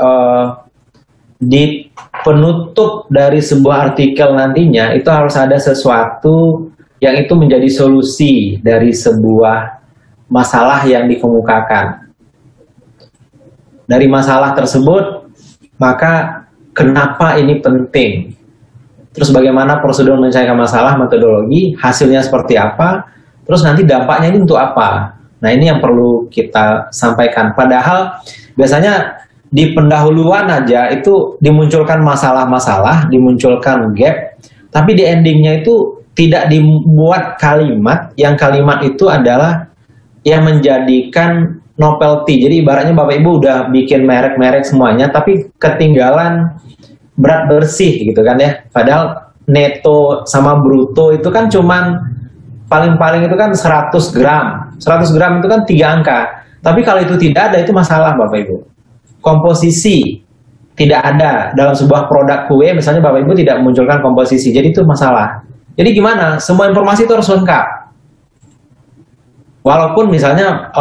di penutup dari sebuah artikel nantinya itu harus ada sesuatu yang itu menjadi solusi dari sebuah masalah yang dikemukakan. Dari masalah tersebut, maka kenapa ini penting? Terus bagaimana prosedur menyelesaikan masalah, metodologi, hasilnya seperti apa, terus nanti dampaknya ini untuk apa. Nah, ini yang perlu kita sampaikan. Padahal biasanya di pendahuluan aja itu dimunculkan masalah-masalah, dimunculkan gap, tapi di endingnya itu tidak dibuat kalimat, yang kalimat itu adalah yang menjadikan novelty. Jadi ibaratnya Bapak Ibu udah bikin merek-merek semuanya, tapi ketinggalan berat bersih gitu kan ya. Padahal neto sama bruto itu kan cuman paling-paling itu kan 100 gram. 100 gram itu kan 3 angka. Tapi kalau itu tidak ada, itu masalah Bapak Ibu. Komposisi tidak ada dalam sebuah produk kue, misalnya Bapak Ibu tidak memunculkan komposisi, jadi itu masalah. Jadi gimana? Semua informasi itu harus lengkap. Walaupun misalnya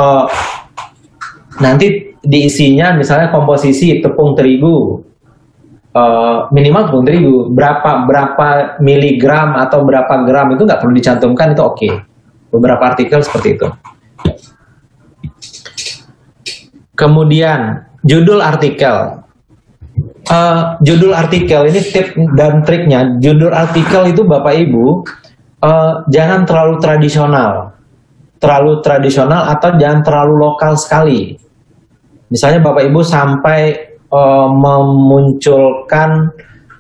nanti diisinya misalnya komposisi tepung terigu, minimal tepung terigu berapa miligram atau berapa gram itu nggak perlu dicantumkan, itu oke. Beberapa artikel seperti itu. Kemudian judul artikel. Judul artikel ini tip dan triknya. Judul artikel itu Bapak Ibu jangan terlalu tradisional atau jangan terlalu lokal sekali. Misalnya Bapak Ibu sampai memunculkan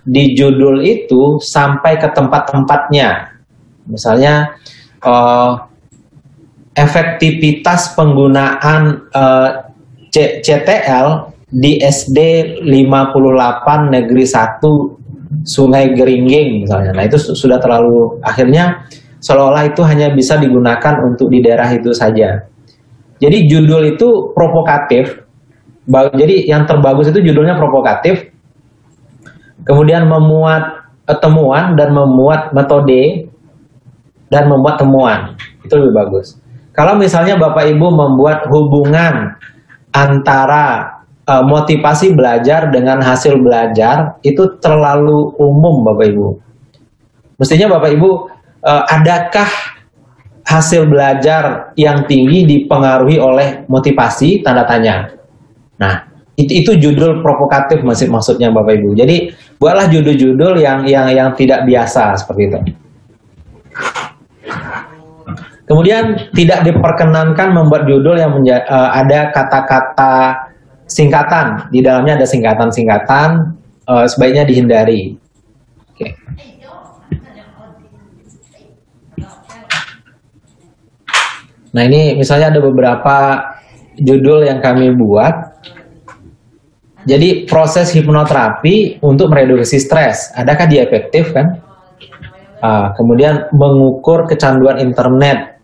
di judul itu sampai ke tempat-tempatnya. Misalnya efektivitas penggunaan CTL di SD 58 Negeri 1 Sungai Geringging misalnya. Nah, itu sudah terlalu, akhirnya seolah-olah itu hanya bisa digunakan untuk di daerah itu saja. Jadi judul itu provokatif. Jadi yang terbagus itu judulnya provokatif. Kemudian memuat temuan dan memuat metode dan membuat temuan. Itu lebih bagus. Kalau misalnya Bapak Ibu membuat hubungan antara motivasi belajar dengan hasil belajar, itu terlalu umum Bapak Ibu. Mestinya Bapak Ibu, adakah hasil belajar yang tinggi dipengaruhi oleh motivasi? Tanda tanya. Nah, itu judul provokatif maksudnya Bapak Ibu. Jadi buatlah judul-judul yang tidak biasa seperti itu. Kemudian tidak diperkenankan membuat judul yang ada kata-kata singkatan. Di dalamnya ada singkatan-singkatan, sebaiknya dihindari. Oke. Nah, ini misalnya ada beberapa judul yang kami buat. Jadi proses hipnoterapi untuk mereduksi stres, adakah dia efektif kan? Kemudian mengukur kecanduan internet.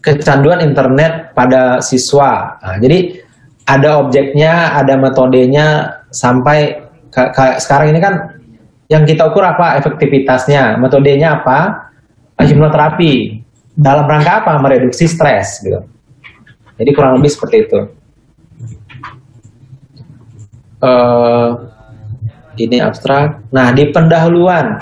Kecanduan internet pada siswa. Nah, jadi ada objeknya, ada metodenya, sampai sekarang ini kan yang kita ukur apa efektivitasnya, metodenya apa, hipnoterapi. Dalam rangka apa? Mereduksi stres gitu. Jadi kurang lebih seperti itu. ini abstrak. Nah, di pendahuluan.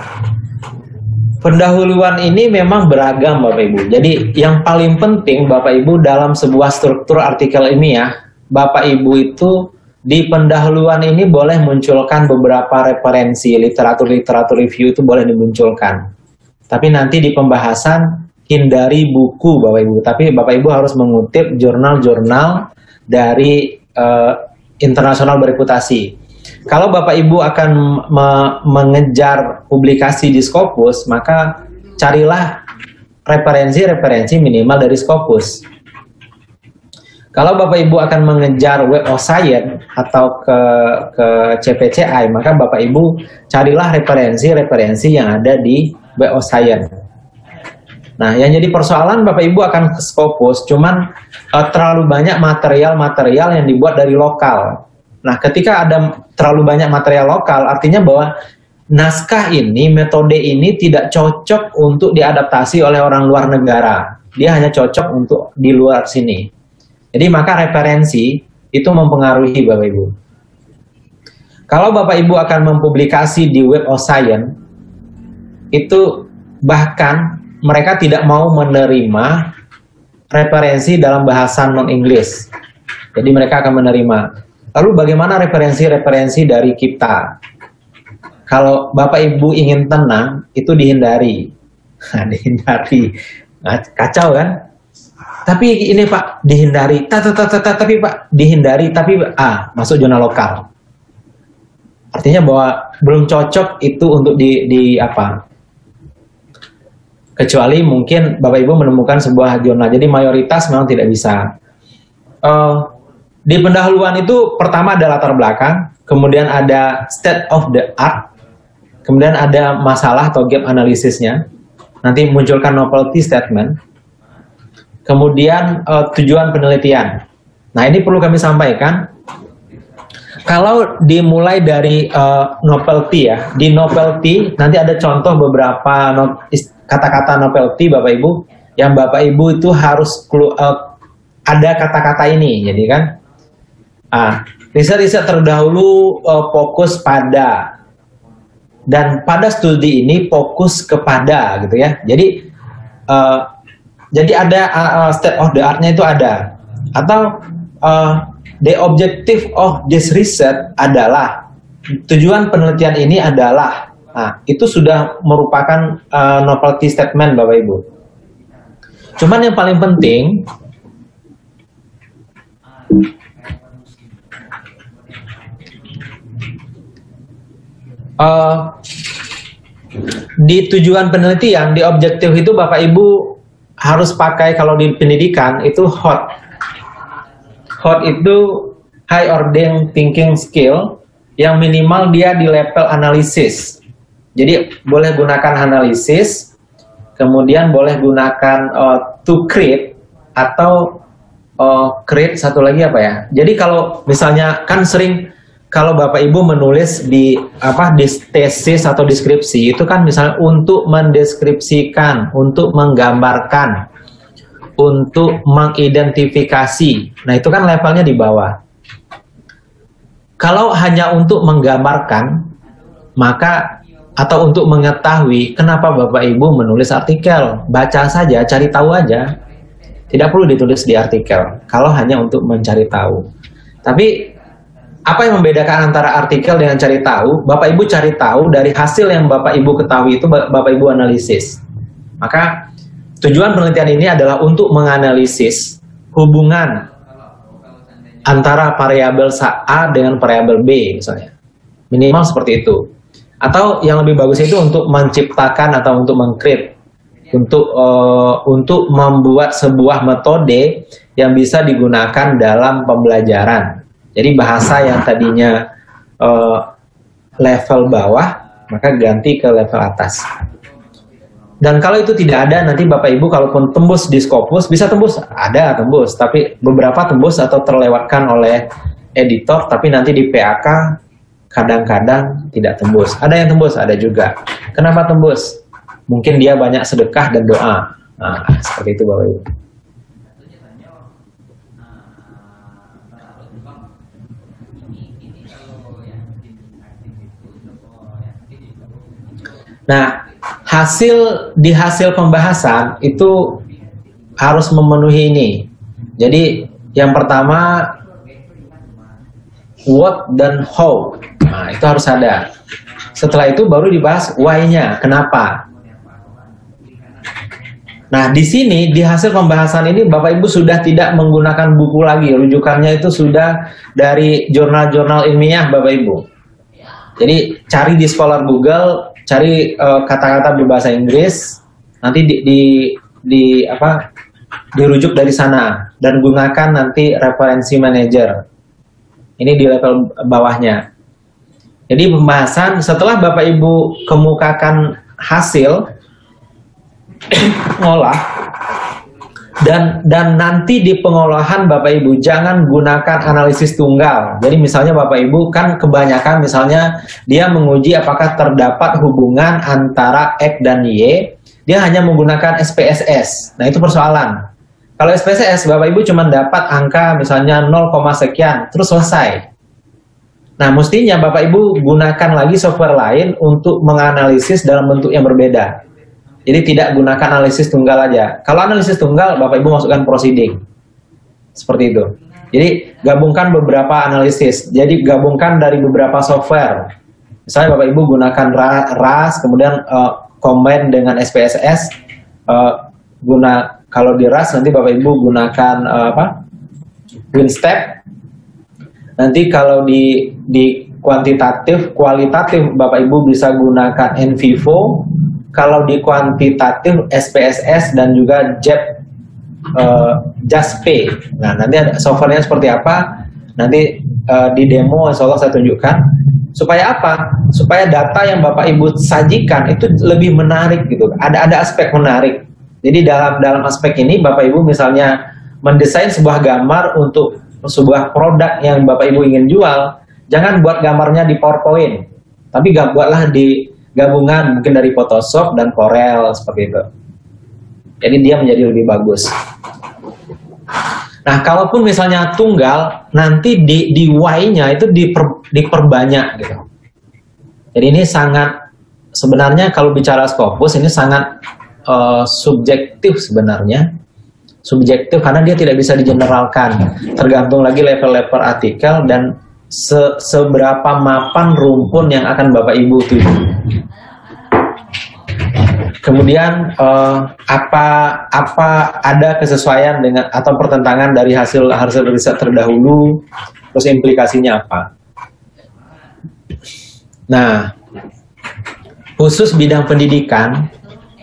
Pendahuluan ini memang beragam Bapak Ibu. Jadi yang paling penting Bapak Ibu dalam sebuah struktur artikel ilmiah, Bapak Ibu itu di pendahuluan ini boleh munculkan beberapa referensi, literatur-literatur review itu boleh dimunculkan. Tapi nanti di pembahasan hindari buku Bapak Ibu. Tapi Bapak Ibu harus mengutip jurnal-jurnal dari internasional bereputasi. Kalau Bapak Ibu akan mengejar publikasi di Scopus, maka carilah referensi-referensi minimal dari Scopus. Kalau Bapak Ibu akan mengejar Web of Science atau ke CPCI, maka Bapak Ibu carilah referensi-referensi yang ada di Web of Science. Nah, yang jadi persoalan Bapak Ibu akan ke Scopus, cuman terlalu banyak material-material yang dibuat dari lokal. Nah, ketika ada terlalu banyak material lokal, artinya bahwa naskah ini, metode ini tidak cocok untuk diadaptasi oleh orang luar negara. Dia hanya cocok untuk di luar sini. Jadi maka referensi itu mempengaruhi Bapak Ibu. Kalau Bapak Ibu akan mempublikasi di Web of Science, itu bahkan mereka tidak mau menerima referensi dalam bahasa non-English. Jadi mereka akan menerima. Lalu bagaimana referensi-referensi dari kita? Kalau Bapak Ibu ingin tenang, itu dihindari. Nah, dihindari. Nah, kacau kan? Tapi ini Pak, dihindari. Tapi Pak, dihindari. Tapi masuk zona lokal. Artinya bahwa belum cocok itu untuk di apa? Kecuali mungkin Bapak Ibu menemukan sebuah zona. Jadi mayoritas memang tidak bisa. Di pendahuluan itu pertama ada latar belakang, kemudian ada state of the art, kemudian ada masalah atau gap analisisnya, nanti munculkan novelty statement, kemudian tujuan penelitian. Nah, ini perlu kami sampaikan, kalau dimulai dari novelty ya, di novelty nanti ada contoh beberapa kata-kata novelty Bapak Ibu, yang Bapak Ibu itu harus ada kata-kata ini, jadi kan. Riset-riset terdahulu fokus pada, dan pada studi ini fokus kepada gitu ya. Jadi ada state of the art-nya itu ada, atau the objective of this research adalah, tujuan penelitian ini adalah. Nah, itu sudah merupakan novelty statement Bapak Ibu. Cuman yang paling penting di tujuan penelitian, di objektif itu Bapak Ibu harus pakai, kalau di pendidikan itu HOT. HOT itu High Order Thinking Skill, yang minimal dia di level analisis. Jadi boleh gunakan analisis, kemudian boleh gunakan to create, atau create satu lagi apa ya. Jadi kalau misalnya kan sering kalau Bapak Ibu menulis di tesis atau deskripsi itu kan misalnya untuk mendeskripsikan, untuk menggambarkan, untuk mengidentifikasi. Nah, itu kan levelnya di bawah. Kalau hanya untuk menggambarkan, maka atau untuk mengetahui, kenapa Bapak Ibu menulis artikel? Baca saja, cari tahu aja. Tidak perlu ditulis di artikel kalau hanya untuk mencari tahu. Tapi apa yang membedakan antara artikel dengan cari tahu? Bapak Ibu cari tahu dari hasil yang Bapak Ibu ketahui itu Bapak Ibu analisis. Maka tujuan penelitian ini adalah untuk menganalisis hubungan antara variabel A dengan variabel B misalnya. Minimal seperti itu. Atau yang lebih bagus itu untuk menciptakan atau untuk meng-create, untuk membuat sebuah metode yang bisa digunakan dalam pembelajaran. Jadi bahasa yang tadinya level bawah, maka ganti ke level atas. Dan kalau itu tidak ada, nanti Bapak Ibu kalaupun tembus di Scopus, bisa tembus, ada tembus, tapi beberapa tembus atau terlewatkan oleh editor, tapi nanti di PAK kadang-kadang tidak tembus. Ada yang tembus, ada juga. Kenapa tembus? Mungkin dia banyak sedekah dan doa. Nah, seperti itu Bapak Ibu. Nah, di hasil pembahasan itu harus memenuhi ini. Jadi yang pertama what dan how. Nah, itu harus ada. Setelah itu baru dibahas why-nya, kenapa. Nah, di sini di hasil pembahasan ini Bapak Ibu sudah tidak menggunakan buku lagi, rujukannya itu sudah dari jurnal-jurnal ilmiah Bapak Ibu. Jadi cari di Scholar Google, cari kata-kata berbahasa Inggris, nanti dirujuk dari sana dan gunakan nanti referensi manager. Ini di level bawahnya. Jadi pembahasan setelah Bapak Ibu kemukakan hasil ngolah dan nanti di pengolahan Bapak Ibu jangan gunakan analisis tunggal. Jadi misalnya Bapak Ibu kan kebanyakan misalnya dia menguji apakah terdapat hubungan antara X dan Y, dia hanya menggunakan SPSS. Nah, itu persoalan. Kalau SPSS Bapak Ibu cuma dapat angka misalnya 0, sekian terus selesai. Nah, mestinya Bapak Ibu gunakan lagi software lain untuk menganalisis dalam bentuk yang berbeda. Jadi tidak gunakan analisis tunggal aja. Kalau analisis tunggal, Bapak Ibu masukkan proceeding. Seperti itu. Jadi gabungkan beberapa analisis. Jadi gabungkan dari beberapa software. Misalnya Bapak Ibu gunakan RAS, kemudian combine dengan SPSS. Kalau di RAS nanti Bapak Ibu gunakan WinStep. Nanti kalau di kualitatif Bapak Ibu bisa gunakan NVivo. Kalau di kuantitatif SPSS dan juga JASP. Nah, nanti ada softwarenya seperti apa? Nanti di demo insya Allah saya tunjukkan. Supaya apa? Supaya data yang Bapak Ibu sajikan itu lebih menarik gitu. Ada aspek menarik. Jadi dalam aspek ini Bapak Ibu misalnya mendesain sebuah gambar untuk sebuah produk yang Bapak Ibu ingin jual, jangan buat gambarnya di PowerPoint, tapi buatlah di gabungan mungkin dari Photoshop dan Corel seperti itu. Jadi dia menjadi lebih bagus. Nah, kalaupun misalnya tunggal, nanti di Y-nya itu diperbanyak gitu. Jadi ini sangat sebenarnya kalau bicara Scopus ini sangat subjektif sebenarnya. Subjektif karena dia tidak bisa digeneralkan, tergantung lagi level-level artikel dan seberapa mapan rumpun yang akan Bapak Ibu tuju. Kemudian apa ada kesesuaian dengan atau pertentangan dari hasil riset terdahulu, terus implikasinya apa? Nah, khusus bidang pendidikan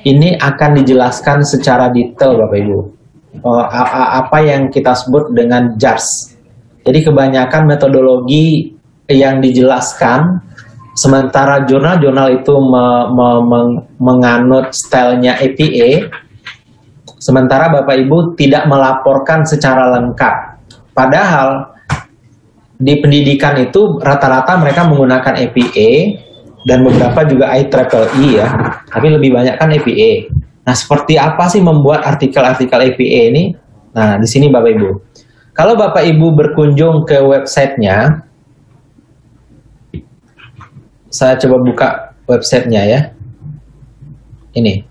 ini akan dijelaskan secara detail Bapak Ibu. Apa yang kita sebut dengan JARS. Jadi kebanyakan metodologi yang dijelaskan, sementara jurnal-jurnal itu menganut stylenya APA, sementara Bapak Ibu tidak melaporkan secara lengkap. Padahal di pendidikan itu rata-rata mereka menggunakan APA dan beberapa juga IEEE ya, tapi lebih banyak kan APA. Nah, seperti apa sih membuat artikel-artikel APA ini? Nah, di sini Bapak Ibu. Kalau Bapak Ibu berkunjung ke websitenya, saya coba buka websitenya ya. Ini.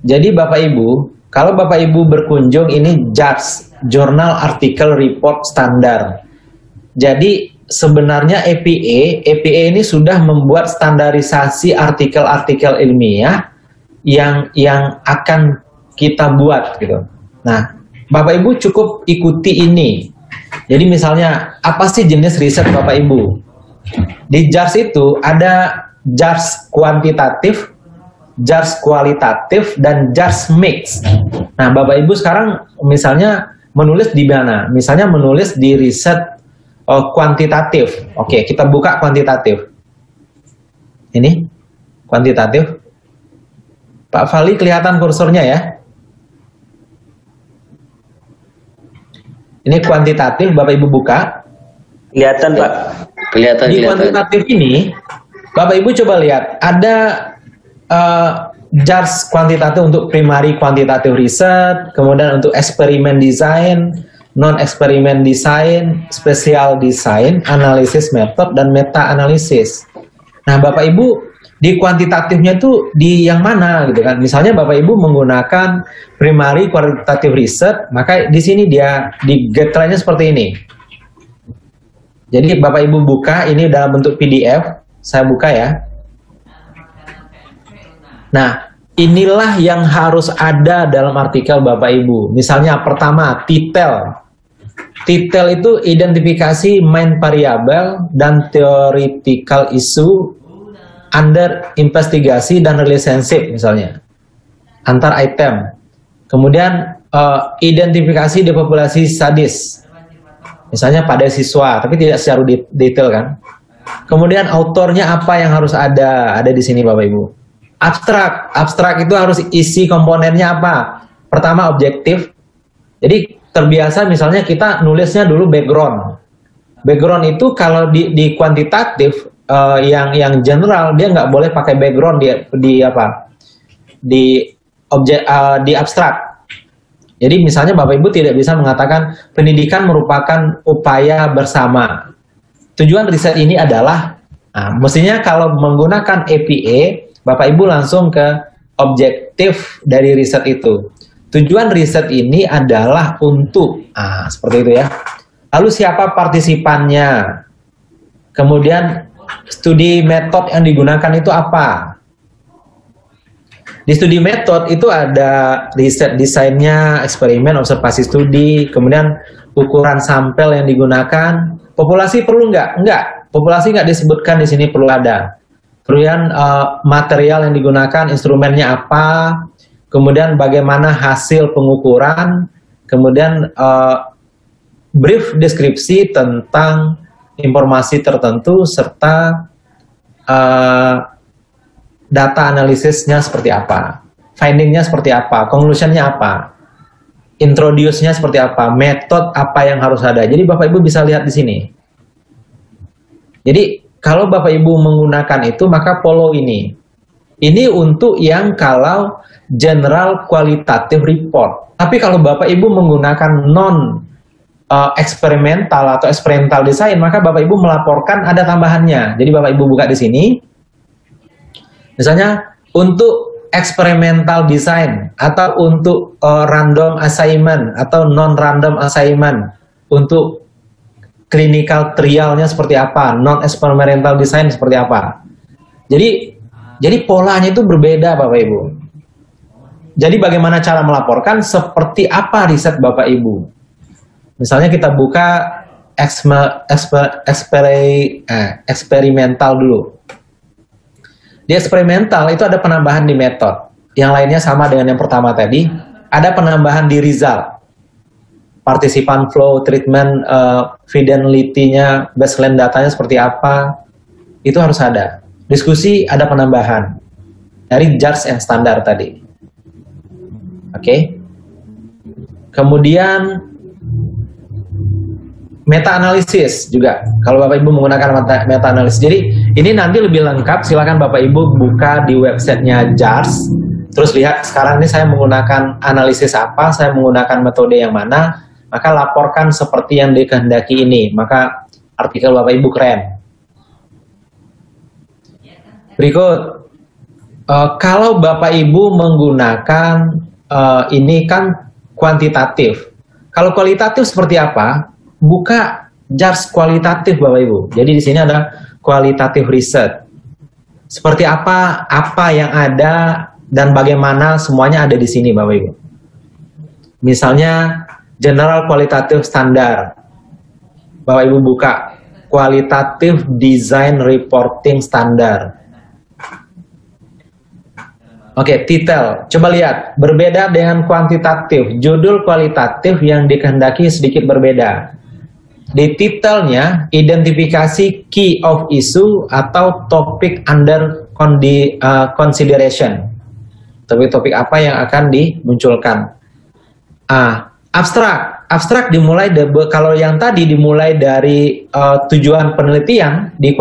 Jadi Bapak Ibu, kalau Bapak Ibu berkunjung ini JARS, Journal Article Report Standard. Jadi sebenarnya APA ini sudah membuat standarisasi artikel-artikel ilmiah yang akan kita buat gitu. Nah, Bapak Ibu cukup ikuti ini. Jadi misalnya apa sih jenis riset Bapak Ibu? Di JARS itu ada JARS kuantitatif, JARS kualitatif, dan JARS mix. Nah, Bapak Ibu sekarang misalnya menulis di mana? Misalnya menulis di riset kuantitatif. Oke, kita buka kuantitatif. Ini kuantitatif. Pak Fali kelihatan kursornya ya. Ini kuantitatif, Bapak Ibu buka. Kelihatan Pak. Kelihatan. Di kuantitatif ini, Bapak Ibu coba lihat. Ada JARS kuantitatif untuk primary quantitative research, kemudian untuk eksperimen design, non-eksperimen design, special design, analysis method, dan meta-analysis. Nah, Bapak Ibu di kuantitatifnya itu di yang mana gitu kan. Misalnya Bapak Ibu menggunakan primary qualitative research, maka di sini dia di guideline-nya seperti ini. Jadi Bapak Ibu buka ini dalam bentuk PDF, saya buka ya. Nah, inilah yang harus ada dalam artikel Bapak Ibu. Misalnya pertama, titel. Titel itu identifikasi main variable dan theoretical issue under investigasi dan relationship misalnya antar item. Kemudian identifikasi depopulasi sadis misalnya pada siswa, tapi tidak secara detail kan. Kemudian autornya apa yang harus ada di sini Bapak Ibu. Abstrak itu harus isi komponennya apa. Pertama objektif. Jadi terbiasa misalnya kita nulisnya dulu background. Background itu kalau di kuantitatif yang general dia nggak boleh pakai background di abstrak. Jadi misalnya Bapak Ibu tidak bisa mengatakan pendidikan merupakan upaya bersama. Tujuan riset ini adalah, mestinya kalau menggunakan APA, Bapak Ibu langsung ke objektif dari riset itu. Tujuan riset ini adalah untuk, seperti itu ya. Lalu siapa partisipannya? Kemudian studi metode yang digunakan itu apa? Di studi metode itu ada riset desainnya, eksperimen, observasi studi, kemudian ukuran sampel yang digunakan. Populasi perlu nggak? Nggak. Populasi nggak disebutkan di sini, perlu ada. Kemudian material yang digunakan, instrumennya apa, kemudian bagaimana hasil pengukuran, kemudian brief deskripsi tentang informasi tertentu, serta data analisisnya seperti apa, findingnya seperti apa, conclusionnya apa, introduce-nya seperti apa, metode apa yang harus ada. Jadi Bapak Ibu bisa lihat di sini. Jadi kalau Bapak Ibu menggunakan itu, maka follow ini. Ini untuk yang kalau general qualitative report. Tapi kalau Bapak Ibu menggunakan non eksperimental atau experimental design, maka Bapak Ibu melaporkan ada tambahannya. Jadi Bapak Ibu buka di sini. Misalnya untuk experimental design atau untuk random assignment atau non random assignment, untuk clinical trialnya seperti apa, non experimental design seperti apa. Jadi polanya itu berbeda Bapak Ibu. Jadi bagaimana cara melaporkan, seperti apa riset Bapak Ibu. Misalnya kita buka eksperimental dulu. Di eksperimental itu ada penambahan di metode. Yang lainnya sama dengan yang pertama tadi. Ada penambahan di result. Partisipan flow, treatment, fidelity-nya, baseline datanya seperti apa. Itu harus ada. Diskusi ada penambahan. Dari judge and standar tadi. Oke. Kemudian meta-analisis juga. Kalau Bapak Ibu menggunakan meta-analisis. Jadi ini nanti lebih lengkap. Silakan Bapak Ibu buka di websitenya JARS. Terus lihat sekarang ini saya menggunakan analisis apa, saya menggunakan metode yang mana. Maka laporkan seperti yang dikehendaki ini. Maka artikel Bapak Ibu keren. Berikut. Kalau Bapak Ibu menggunakan ini kan kuantitatif. Kalau kualitatif seperti apa? Buka JARS kualitatif Bapak Ibu. Jadi di sini ada kualitatif research. Seperti apa yang ada dan bagaimana semuanya ada di sini Bapak Ibu. Misalnya general qualitative standard. Bapak Ibu buka qualitative design reporting standard. Oke, titel. Coba lihat, berbeda dengan kuantitatif. Judul kualitatif yang dikehendaki sedikit berbeda. Di titelnya, identifikasi key of issue atau topik under consideration. Topik-topik apa yang akan dimunculkan. Abstrak. Abstrak dimulai, kalau yang tadi dimulai dari tujuan penelitian di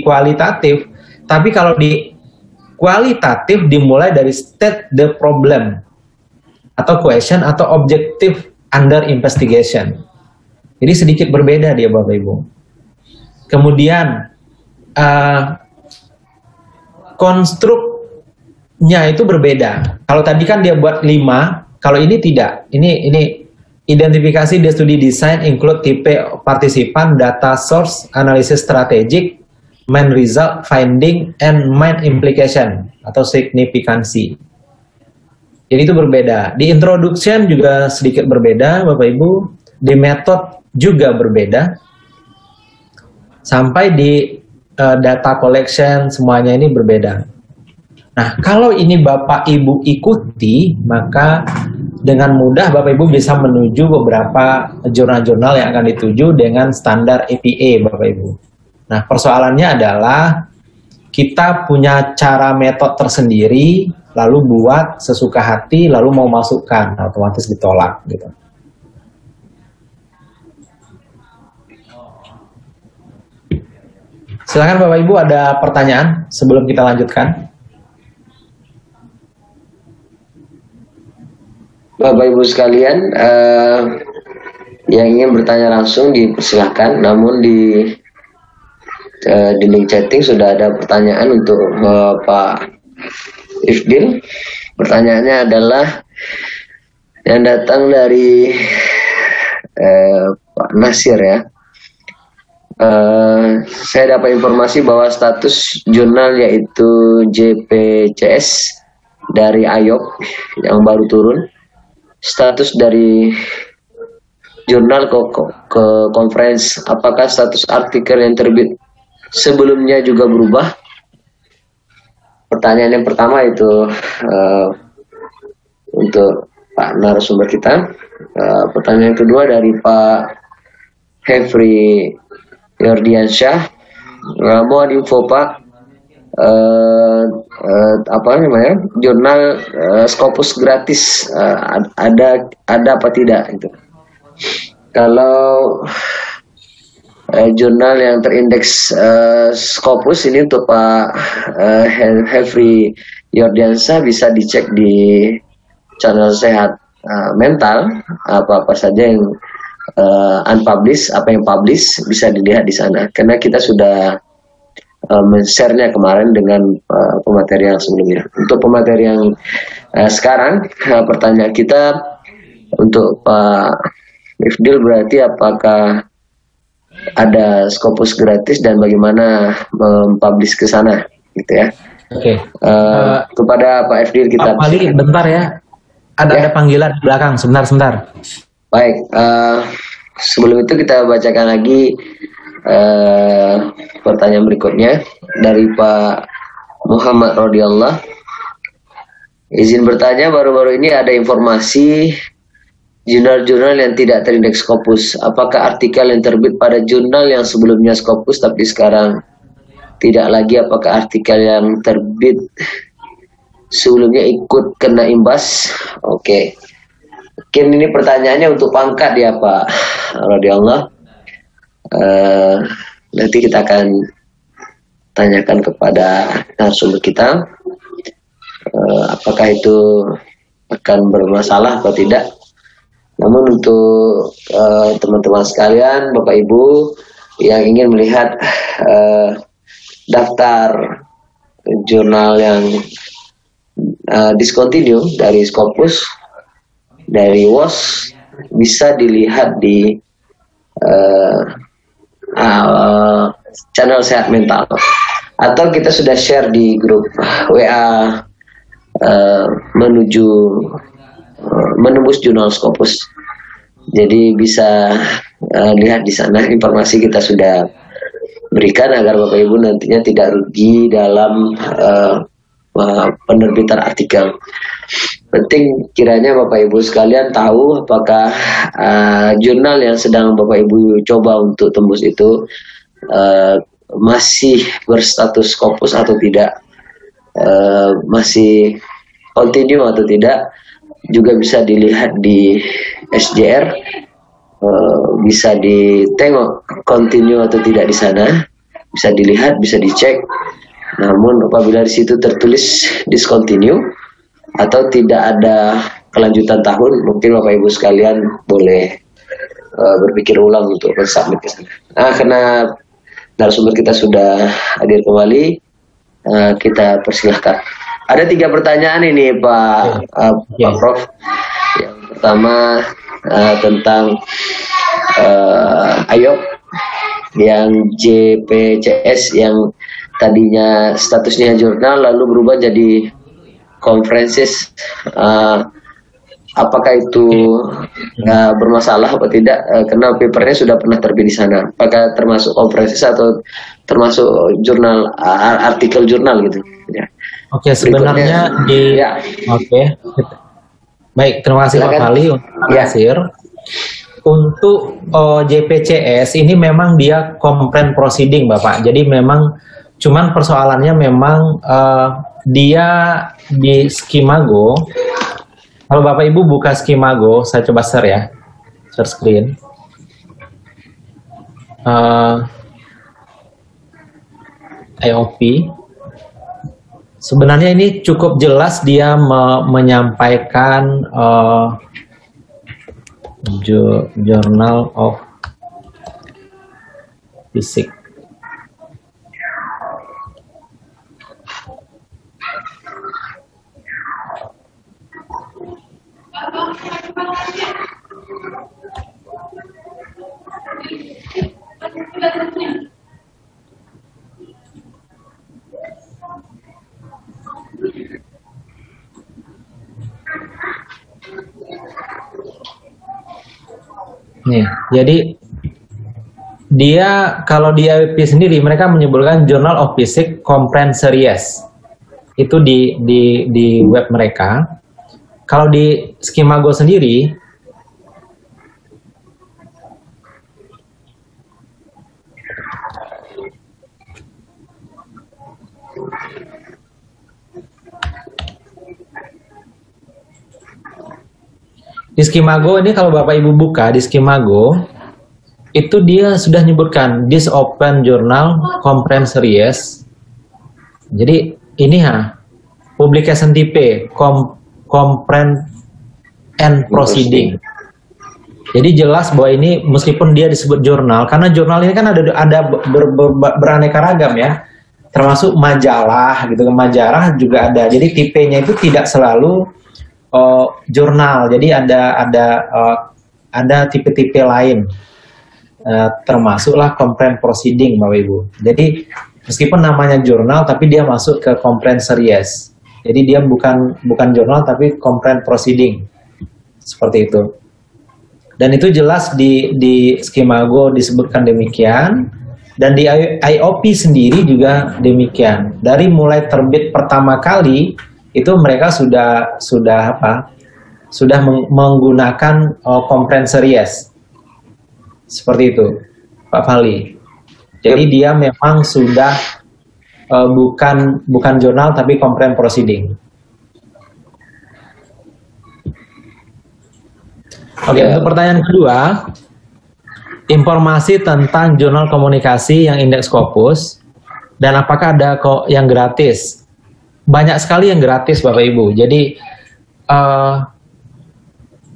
kualitatif, tapi kalau di kualitatif dimulai dari state the problem atau question atau objective under investigation. Jadi sedikit berbeda dia Bapak Ibu. Kemudian konstruknya itu berbeda. Kalau tadi kan dia buat 5, kalau ini tidak. Ini identifikasi dia studi desain include tipe partisipan, data source, analisis strategik, main result, finding, and main implication atau signifikansi. Jadi itu berbeda. Di introduction juga sedikit berbeda, Bapak Ibu. Di method juga berbeda. Sampai di data collection semuanya ini berbeda. Nah, kalau ini Bapak Ibu ikuti, maka dengan mudah Bapak Ibu bisa menuju beberapa jurnal-jurnal yang akan dituju dengan standar APA, Bapak Ibu. Nah, persoalannya adalah kita punya cara metode tersendiri, lalu buat sesuka hati, lalu mau masukkan, otomatis ditolak gitu. Silakan Bapak Ibu, ada pertanyaan sebelum kita lanjutkan? Bapak Ibu sekalian, yang ingin bertanya langsung dipersilahkan, namun di link chatting sudah ada pertanyaan untuk Pak Ifdil. Pertanyaannya adalah yang datang dari Pak Nasir ya. Saya dapat informasi bahwa status jurnal yaitu JPCS dari IOP yang baru turun. Status dari jurnal ke conference, apakah status artikel yang terbit sebelumnya juga berubah? Pertanyaan yang pertama itu untuk Pak narasumber kita. Pertanyaan kedua dari Pak Hefri Yordiansyah. Mohon info Pak, apa namanya, jurnal Scopus gratis ada apa tidak itu. Kalau jurnal yang terindeks Scopus ini untuk Pak Hefri Yordiansyah bisa dicek di channel Sehat Mental, apa saja yang unpublished, apa yang publish bisa dilihat di sana, karena kita sudah men-share-nya kemarin dengan pemateri yang sebelumnya. Untuk pemateri yang sekarang, pertanyaan kita untuk Pak Ifdil, berarti apakah ada Scopus gratis dan bagaimana mempublish ke sana, gitu ya. Oke. Kepada Pak Ifdil kita. Pak Ali, bentar ya. Ada panggilan di belakang, sebentar. Baik, sebelum itu kita bacakan lagi pertanyaan berikutnya dari Pak Muhammad Rodiyallah. Izin bertanya, baru-baru ini ada informasi jurnal-jurnal yang tidak terindeks Scopus. Apakah artikel yang terbit pada jurnal yang sebelumnya Scopus tapi sekarang tidak lagi? Apakah artikel yang terbit sebelumnya ikut kena imbas? Oke. Mungkin ini pertanyaannya untuk pangkat ya Pak Rodiyallah. Nanti kita akan tanyakan kepada narasumber kita apakah itu akan bermasalah atau tidak. Namun untuk teman-teman sekalian, Bapak Ibu yang ingin melihat daftar jurnal yang discontinue dari Scopus, dari WOS, bisa dilihat di channel Sehat Mental, atau kita sudah share di grup WA menuju menembus jurnal Scopus. Jadi bisa lihat di sana, informasi kita sudah berikan agar Bapak Ibu nantinya tidak rugi dalam penerbitan artikel. Penting kiranya Bapak Ibu sekalian tahu apakah jurnal yang sedang Bapak Ibu coba untuk tembus itu masih berstatus Scopus atau tidak, masih continue atau tidak. Juga bisa dilihat di SJR, bisa ditengok continue atau tidak di sana, bisa dilihat, bisa dicek. Namun apabila di situ tertulis discontinue atau tidak ada kelanjutan tahun, mungkin Bapak Ibu sekalian boleh berpikir ulang untuk mensubmit ke sana. Nah, karena narasumber kita sudah hadir kembali, kita persilahkan. Ada 3 pertanyaan ini Pak Pak Prof. Yang pertama tentang AYOP yang JPCS yang tadinya statusnya jurnal lalu berubah jadi konferensis. Apakah itu bermasalah atau tidak? Karena papernya sudah pernah terbit di sana. Apakah termasuk konferensis atau termasuk jurnal, artikel jurnal gitu? Ya. Oke, sebenarnya Oke. Baik, terima kasih Pak Fali untuk hasil. Untuk JPCS ini memang dia complaint proceeding Bapak. Jadi memang cuman persoalannya memang dia di Skimago. Kalau Bapak Ibu buka Skimago, saya coba share ya, share screen. IOP. Sebenarnya ini cukup jelas dia menyampaikan Journal of Physics. Nih, jadi dia kalau di IOP sendiri mereka menyebutkan Journal of Physics Complaint Series. Itu di web mereka. Kalau di Skimago sendiri di Skimago ini kalau Bapak Ibu buka di Skimago itu dia sudah menyebutkan this open journal conference series. Jadi ini publication type conference and proceeding. Jadi jelas bahwa ini meskipun dia disebut jurnal karena jurnal ini kan ada beraneka ragam ya. Termasuk majalah gitu, majalah juga ada. Jadi tipenya itu tidak selalu jurnal, jadi ada tipe-tipe lain, termasuklah complaint proceeding, Bapak Ibu. Jadi meskipun namanya jurnal, tapi dia masuk ke complaint series. Jadi dia bukan jurnal, tapi complaint proceeding, seperti itu. Dan itu jelas di Skimago disebutkan demikian, dan di IOP sendiri juga demikian. Dari mulai terbit pertama kali itu mereka sudah menggunakan complaint series seperti itu Pak Fali. Jadi dia memang sudah bukan jurnal tapi complaint proceeding. Oke, untuk pertanyaan kedua, informasi tentang jurnal komunikasi yang indeks Scopus dan apakah ada yang gratis? Banyak sekali yang gratis Bapak Ibu. Jadi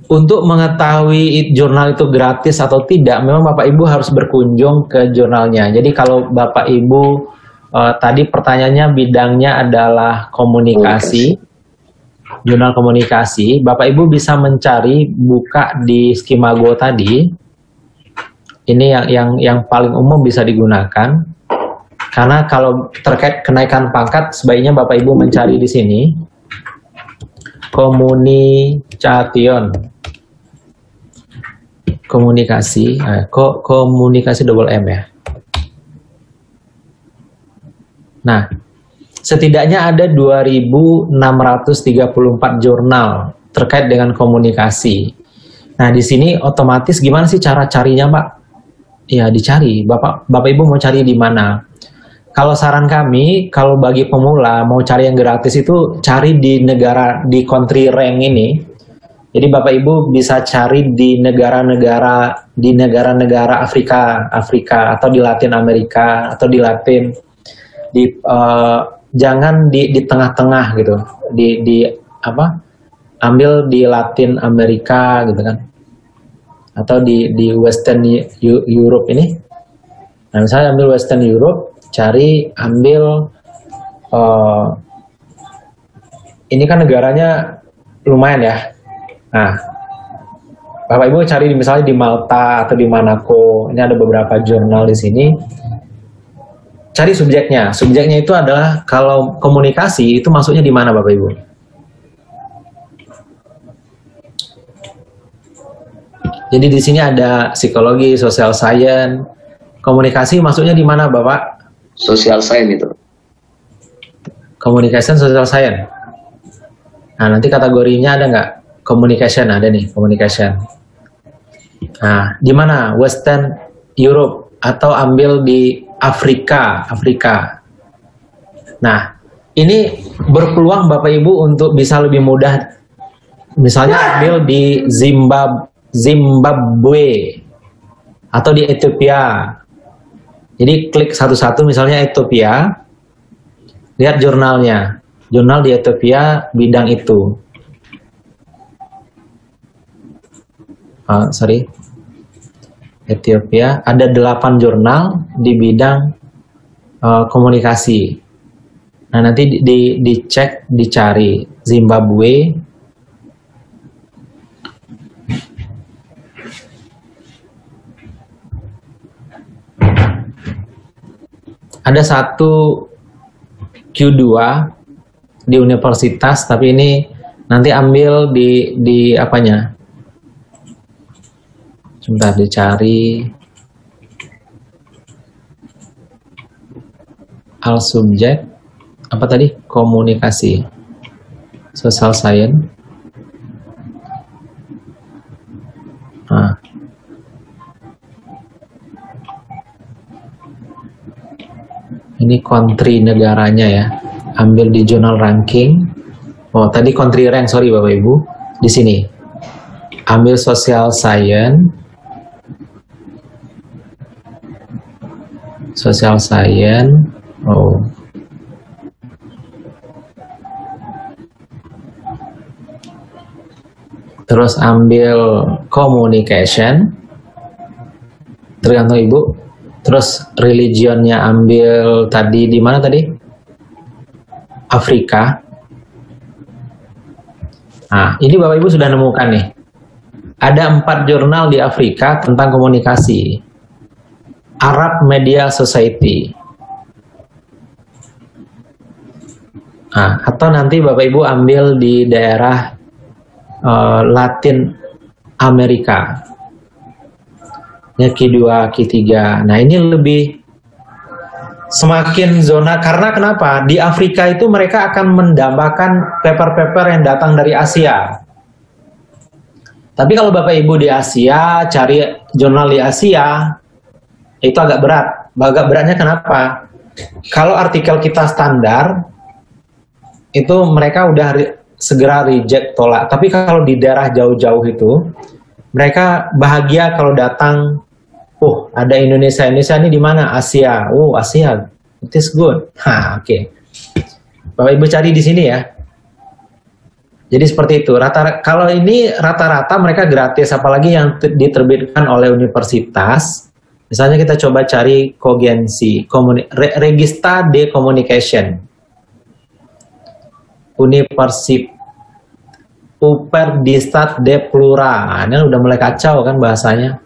untuk mengetahui jurnal itu gratis atau tidak, memang Bapak Ibu harus berkunjung ke jurnalnya. Jadi kalau Bapak Ibu tadi pertanyaannya bidangnya adalah komunikasi, jurnal komunikasi, Bapak Ibu bisa mencari buka di Skimago tadi. Ini yang paling umum bisa digunakan. Karena kalau terkait kenaikan pangkat, sebaiknya Bapak Ibu mencari di sini komunikasi, komunikasi double M ya. Nah, setidaknya ada 2.634 jurnal terkait dengan komunikasi. Nah, di sini otomatis gimana sih cara carinya, Pak? Ya, dicari. Bapak Ibu mau cari di mana? Kalau saran kami, kalau bagi pemula mau cari yang gratis itu cari di country rank ini. Jadi Bapak Ibu bisa cari di negara-negara Afrika atau di Latin Amerika atau jangan di tengah-tengah gitu. Ambil di Latin Amerika gitu kan. Atau di Western Europe ini. Nah, misalnya ambil Western Europe, ambil eh, ini kan negaranya lumayan ya. Nah, Bapak Ibu cari misalnya di Malta atau di Monaco, ini ada beberapa jurnal di sini. Cari subjeknya. Subjeknya itu adalah kalau komunikasi itu masuknya di mana Bapak Ibu? Jadi di sini ada psikologi, social science, komunikasi masuknya di mana Bapak? Social science itu. Communication, social science. Nah, nanti kategorinya ada nggak? Communication, ada nih, communication. Nah, di mana? Western Europe atau ambil di Afrika. Nah, ini berpeluang Bapak Ibu untuk bisa lebih mudah. Misalnya ambil di Zimbabwe atau di Ethiopia. Jadi klik satu-satu, misalnya Ethiopia, lihat jurnalnya. Jurnal di Ethiopia bidang itu. Ethiopia ada 8 jurnal di bidang komunikasi. Nah, nanti dicek, dicari Zimbabwe. Ada satu Q2 di universitas, tapi ini nanti ambil di apanya? Sebentar dicari. Al subjek apa tadi? Komunikasi. Social science. Nah. Ini country negaranya ya. Ambil di jurnal ranking. Oh, tadi country rank, sorry Bapak Ibu. Di sini. Ambil social science. Social science. Oh. Terus ambil communication. Tergantung Ibu. Terus religionnya ambil tadi di mana tadi? Afrika. Nah, ini Bapak Ibu sudah nemukan nih. Ada 4 jurnal di Afrika tentang komunikasi. Arab Media Society. Nah, atau nanti Bapak Ibu ambil di daerah Latin Amerika. Ya, Q2, Q3. Nah, ini lebih semakin zona, karena kenapa? Di Afrika itu mereka akan mendambakan paper-paper yang datang dari Asia. Tapi kalau Bapak Ibu di Asia, cari jurnal di Asia, itu agak berat. Agak beratnya kenapa? Kalau artikel kita standar, itu mereka udah segera reject, tolak. Tapi kalau di daerah jauh-jauh itu, mereka bahagia kalau datang, ada Indonesia ini di mana? Asia. Asia, it is good. Oke. Bapak Ibu cari di sini ya. Jadi seperti itu. Kalau ini rata-rata mereka gratis, apalagi yang diterbitkan oleh universitas. Misalnya kita coba cari Cogency, Regista de Communication, Uperdistat de Plura. Ini udah mulai kacau kan bahasanya.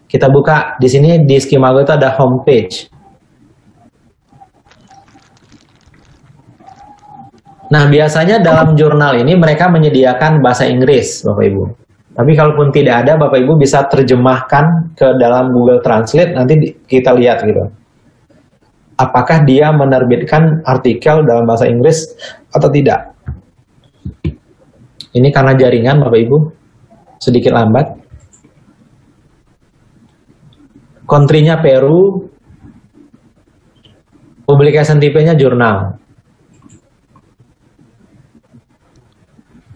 Kita buka di sini di Skimago itu ada homepage. Nah, biasanya dalam jurnal ini mereka menyediakan bahasa Inggris, Bapak Ibu. Tapi kalaupun tidak ada, Bapak Ibu bisa terjemahkan ke dalam Google Translate, nanti kita lihat gitu. Apakah dia menerbitkan artikel dalam bahasa Inggris atau tidak. Ini karena jaringan, Bapak Ibu, sedikit lambat. Country-nya Peru, publication type-nya jurnal.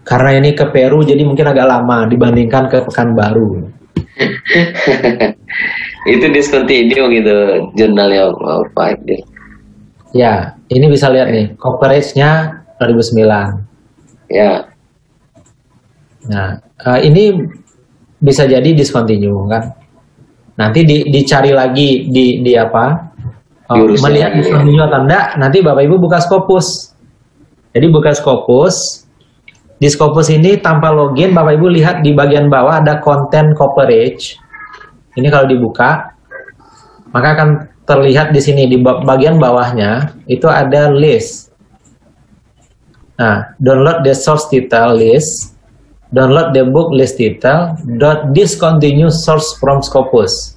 Karena ini ke Peru, jadi mungkin agak lama dibandingkan ke Pekanbaru. Itu discontinue gitu jurnalnya Pak Abdil. Ya, ini bisa lihat nih, coverage-nya 2009. Ya. Nah, ini bisa jadi discontinue kan. Nanti dicari lagi di apa? Jurusnya melihat lagi ya. discontinue atau enggak, nanti Bapak Ibu buka Scopus. Jadi buka Scopus. Di Scopus ini tanpa login, Bapak Ibu lihat di bagian bawah ada content coverage. Ini kalau dibuka, maka akan terlihat di sini di bagian bawahnya itu ada list. Nah, download the source title list, download the book list title, discontinue source from Scopus.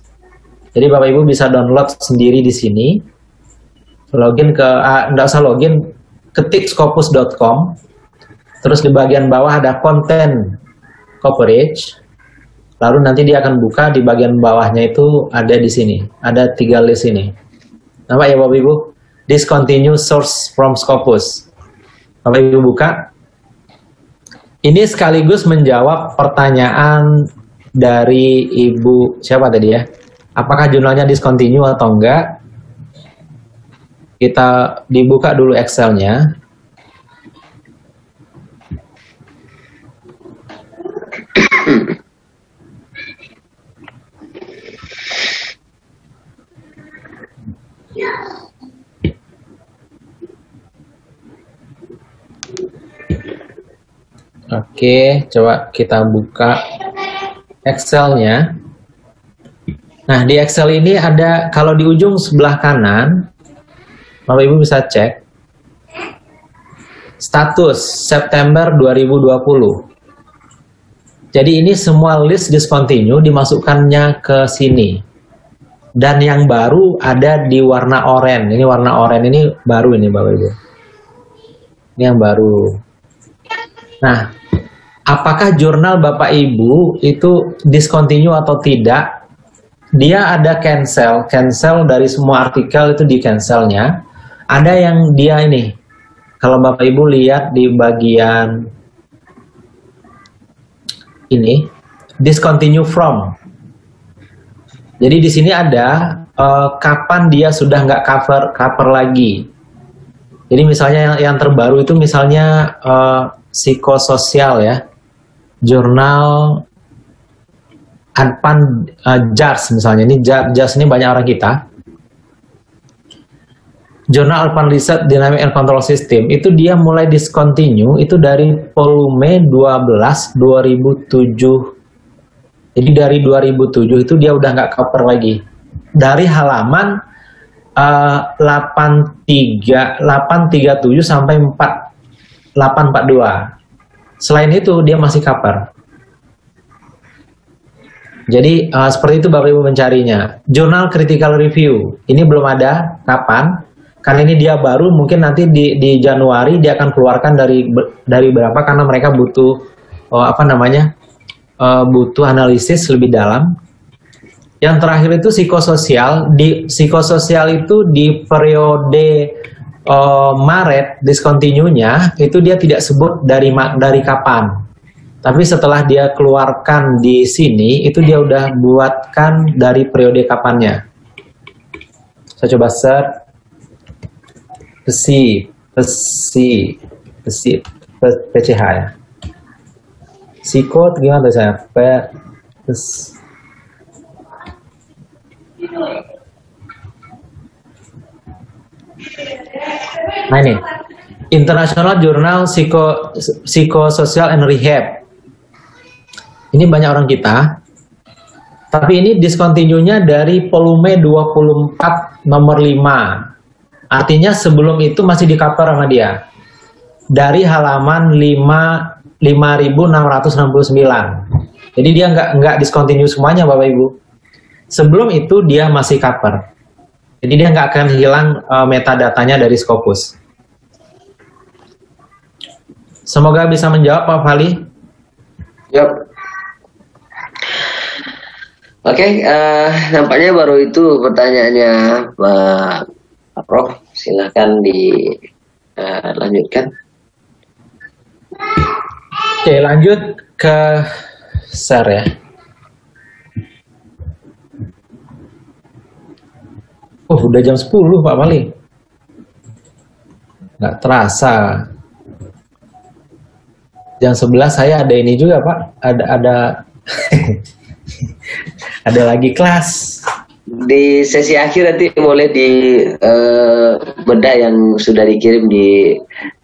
Jadi Bapak Ibu bisa download sendiri di sini. Login ke, enggak usah login, ketik scopus.com. Terus di bagian bawah ada content coverage. Lalu nanti dia akan buka di bagian bawahnya itu ada di sini. Ada 3 list ini. Nampak ya Bapak Ibu? Discontinue source from Scopus. Bapak Ibu buka. Ini sekaligus menjawab pertanyaan dari Ibu siapa tadi ya? Apakah jurnalnya discontinue atau enggak? Kita dibuka dulu Excel-nya. Oke, coba kita buka Excel-nya. Nah, di Excel ini ada, kalau di ujung sebelah kanan, Bapak Ibu bisa cek status September 2020. Jadi ini semua list discontinue dimasukkannya ke sini. Dan yang baru ada di warna oranye. Ini warna oranye ini baru ini Bapak Ibu. Ini yang baru. Nah, apakah jurnal Bapak Ibu itu discontinue atau tidak? Dia ada cancel dari semua artikel itu di cancelnya. Ada yang dia ini, kalau Bapak Ibu lihat di bagian ini, discontinue from. Jadi di sini ada kapan dia sudah nggak cover lagi. Jadi misalnya yang terbaru itu misalnya psikososial ya, jurnal Advan JARS misalnya. Ini JARS ini banyak orang kita. Jurnal Advanced Research Dynamic and Control System itu dia mulai discontinue itu dari volume 12 2007. Jadi dari 2007 itu dia udah nggak cover lagi. Dari halaman 837 sampai 842. Selain itu dia masih cover. Jadi seperti itu Bapak Ibu mencarinya. Jurnal Critical Review ini belum ada kapan. Karena ini dia baru, mungkin nanti di Januari dia akan keluarkan dari berapa karena mereka butuh butuh analisis lebih dalam. Yang terakhir itu psikososial. Di psikososial itu di periode Maret discontinue-nya itu dia tidak sebut dari kapan. Tapi setelah dia keluarkan di sini itu dia udah buatkan dari periode kapannya. Saya coba search PCH ya. Psiko gimana tuh saya? Nah ini International Journal Psychosocial and Rehab. Ini banyak orang kita. Tapi ini discontinue-nya dari volume 24 nomor 5. Artinya sebelum itu masih di cover sama dia. Dari halaman 5669. Jadi dia nggak discontinue semuanya Bapak Ibu. Sebelum itu dia masih cover. Jadi dia nggak akan hilang metadatanya dari Scopus. Semoga bisa menjawab Pak Fali. Yap. Oke, nampaknya baru itu pertanyaannya Pak Prof. Silahkan dilanjutkan. Oke, lanjut ke share ya. Udah jam 10 Pak Fali. Nggak terasa. Jam 11 saya ada ini juga Pak. Ada ada lagi kelas. di sesi akhir nanti boleh di bedah yang sudah dikirim di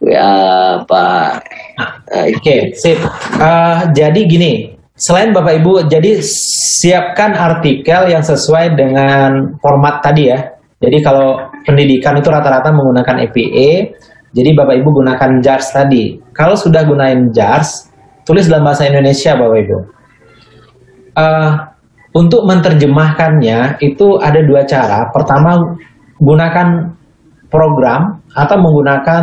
WA Pak. Oke, sip. Jadi gini, selain Bapak Ibu, jadi siapkan artikel yang sesuai dengan format tadi ya. Jadi kalau pendidikan itu rata-rata menggunakan EPA, jadi Bapak Ibu gunakan JARS tadi. Kalau sudah gunain JARS, tulis dalam bahasa Indonesia Bapak Ibu. Untuk menerjemahkannya itu ada dua cara. Pertama, gunakan program atau menggunakan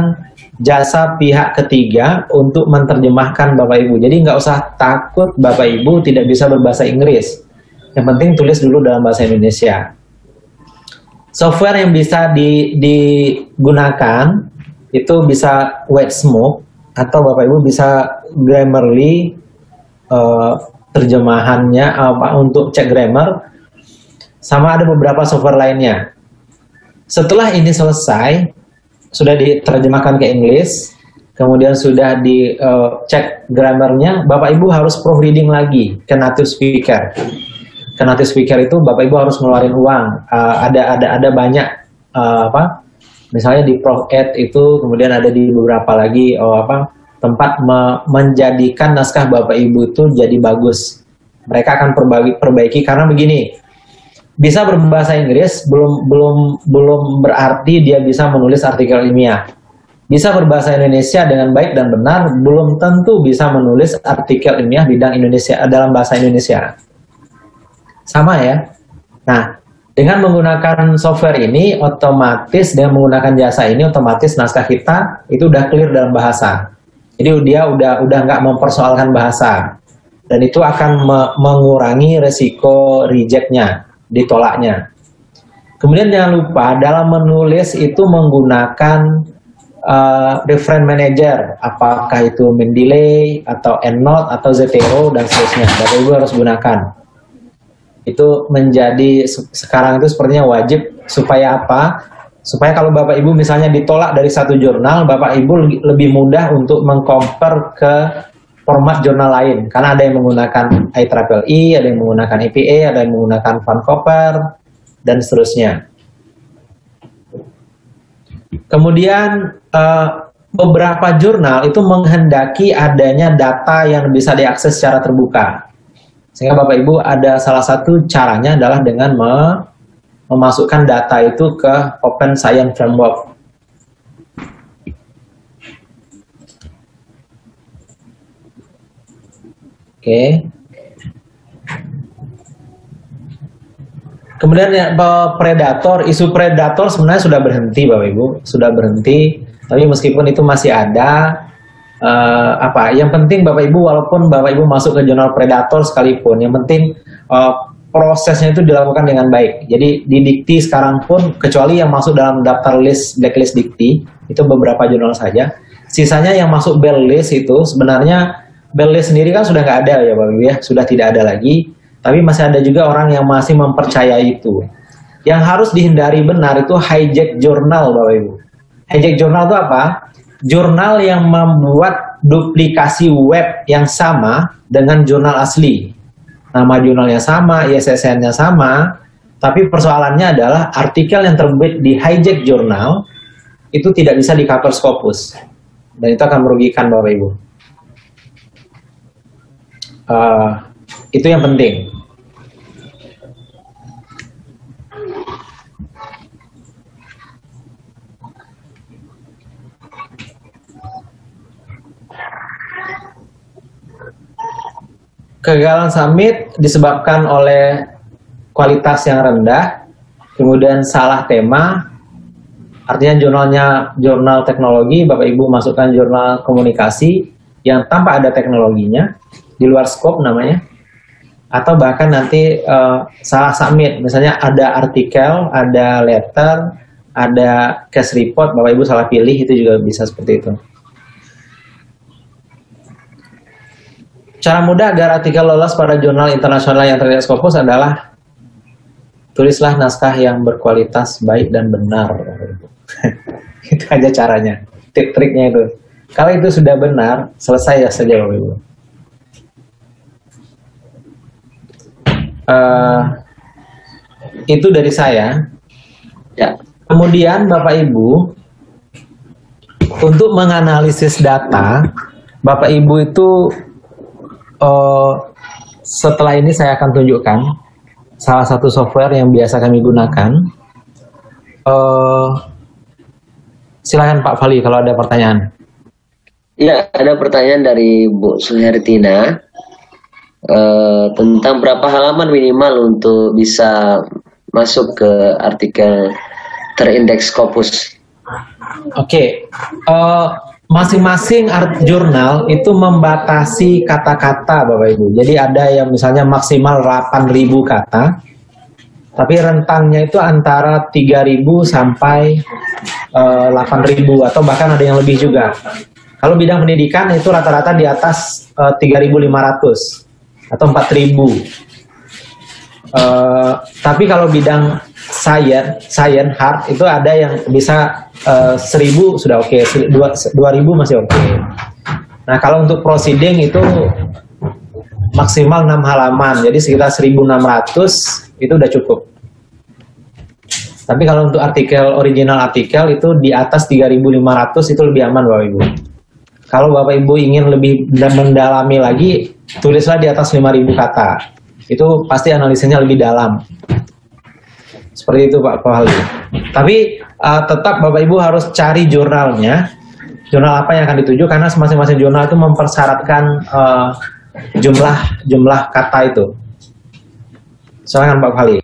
jasa pihak ketiga untuk menerjemahkan Bapak Ibu. Jadi nggak usah takut Bapak Ibu tidak bisa berbahasa Inggris. Yang penting tulis dulu dalam bahasa Indonesia. Software yang bisa digunakan itu bisa Websmoke atau Bapak Ibu bisa Grammarly, terjemahannya untuk cek grammar, sama ada beberapa software lainnya. Setelah ini selesai, sudah diterjemahkan ke Inggris, kemudian sudah dicek grammarnya, Bapak Ibu harus proofreading lagi ke native speaker. Ke native speaker itu Bapak Ibu harus ngeluarin uang. Ada banyak misalnya di Prof.ed itu, kemudian ada di beberapa lagi tempat menjadikan naskah Bapak Ibu itu jadi bagus. Mereka akan perbaiki karena begini, bisa berbahasa Inggris belum berarti dia bisa menulis artikel ilmiah. Bisa berbahasa Indonesia dengan baik dan benar belum tentu bisa menulis artikel ilmiah bidang Indonesia dalam bahasa Indonesia. Sama ya. Nah, dengan menggunakan software ini otomatis, dengan menggunakan jasa ini otomatis naskah kita itu udah clear dalam bahasa. Jadi dia udah nggak mempersoalkan bahasa, dan itu akan mengurangi resiko rejectnya, ditolaknya. Kemudian jangan lupa dalam menulis itu menggunakan reference manager, apakah itu Mendeley atau EndNote atau Zotero dan seterusnya. Bapak Ibu harus gunakan. Itu menjadi sekarang itu sepertinya wajib, supaya apa? Supaya kalau Bapak Ibu misalnya ditolak dari satu jurnal, Bapak Ibu lebih mudah untuk mengcompare ke format jurnal lain. Karena ada yang menggunakan IEEE, ada yang menggunakan EPA, ada yang menggunakan Vancouver, dan seterusnya. Kemudian beberapa jurnal itu menghendaki adanya data yang bisa diakses secara terbuka. Sehingga Bapak Ibu ada salah satu caranya adalah dengan memasukkan data itu ke Open Science Framework. Oke. Kemudian ya, predator, isu predator sebenarnya sudah berhenti Bapak Ibu, sudah berhenti. Tapi meskipun itu masih ada, yang penting Bapak Ibu, walaupun Bapak Ibu masuk ke jurnal predator sekalipun, yang penting prosesnya itu dilakukan dengan baik. Jadi di Dikti sekarang pun, kecuali yang masuk dalam daftar list blacklist Dikti, itu beberapa jurnal saja. Sisanya yang masuk bell list itu sebenarnya bell list sendiri kan sudah nggak ada ya Bapak Ibu ya, sudah tidak ada lagi. Tapi masih ada juga orang yang masih mempercayai itu. Yang harus dihindari benar itu hijack jurnal Bapak Ibu. Hijack jurnal itu apa? Jurnal yang membuat duplikasi web yang sama dengan jurnal asli. Nama jurnalnya sama, ISSN-nya sama, tapi persoalannya adalah artikel yang terbit di hijack jurnal itu tidak bisa di-cover Scopus. Dan itu akan merugikan Bapak Ibu. Itu yang penting. Kegagalan summit disebabkan oleh kualitas yang rendah, kemudian salah tema, artinya jurnal teknologi, Bapak Ibu masukkan jurnal komunikasi yang tanpa ada teknologinya, di luar scope namanya, atau bahkan nanti salah submit, misalnya ada artikel, ada letter, ada case report, Bapak Ibu salah pilih, itu juga bisa seperti itu. Cara mudah agar artikel lolos pada jurnal internasional yang terlihat Scopus adalah tulislah naskah yang berkualitas baik dan benar. Itu aja caranya, trik-triknya itu. Kalau itu sudah benar, selesai ya saja Bapak Ibu. itu dari saya. Ya. Kemudian Bapak Ibu, untuk menganalisis data, Bapak Ibu itu setelah ini saya akan tunjukkan salah satu software yang biasa kami gunakan. Silakan Pak Fali kalau ada pertanyaan. Ya, ada pertanyaan dari Bu Suhertina tentang berapa halaman minimal untuk bisa masuk ke artikel terindeks Scopus. Oke, masing-masing art jurnal itu membatasi kata-kata Bapak Ibu. Jadi ada yang misalnya maksimal 8.000 kata, tapi rentangnya itu antara 3.000 sampai 8.000 atau bahkan ada yang lebih juga. Kalau bidang pendidikan itu rata-rata di atas 3.500 atau 4.000. Tapi kalau bidang science hard itu ada yang bisa 1.000 sudah oke, 2.000 masih oke. Nah kalau untuk proceeding itu maksimal 6 halaman, jadi sekitar 1.600 itu udah cukup. Tapi kalau untuk original artikel itu di atas 3.500 itu lebih aman Bapak Ibu. Kalau Bapak Ibu ingin lebih mendalami lagi, tulislah di atas 5.000 kata. Itu pasti analisisnya lebih dalam. Seperti itu Pak Fahli. Tapi tetap Bapak Ibu harus cari jurnalnya. Jurnal apa yang akan dituju, karena masing-masing jurnal itu mempersyaratkan jumlah kata itu. Silakan Pak Fahli.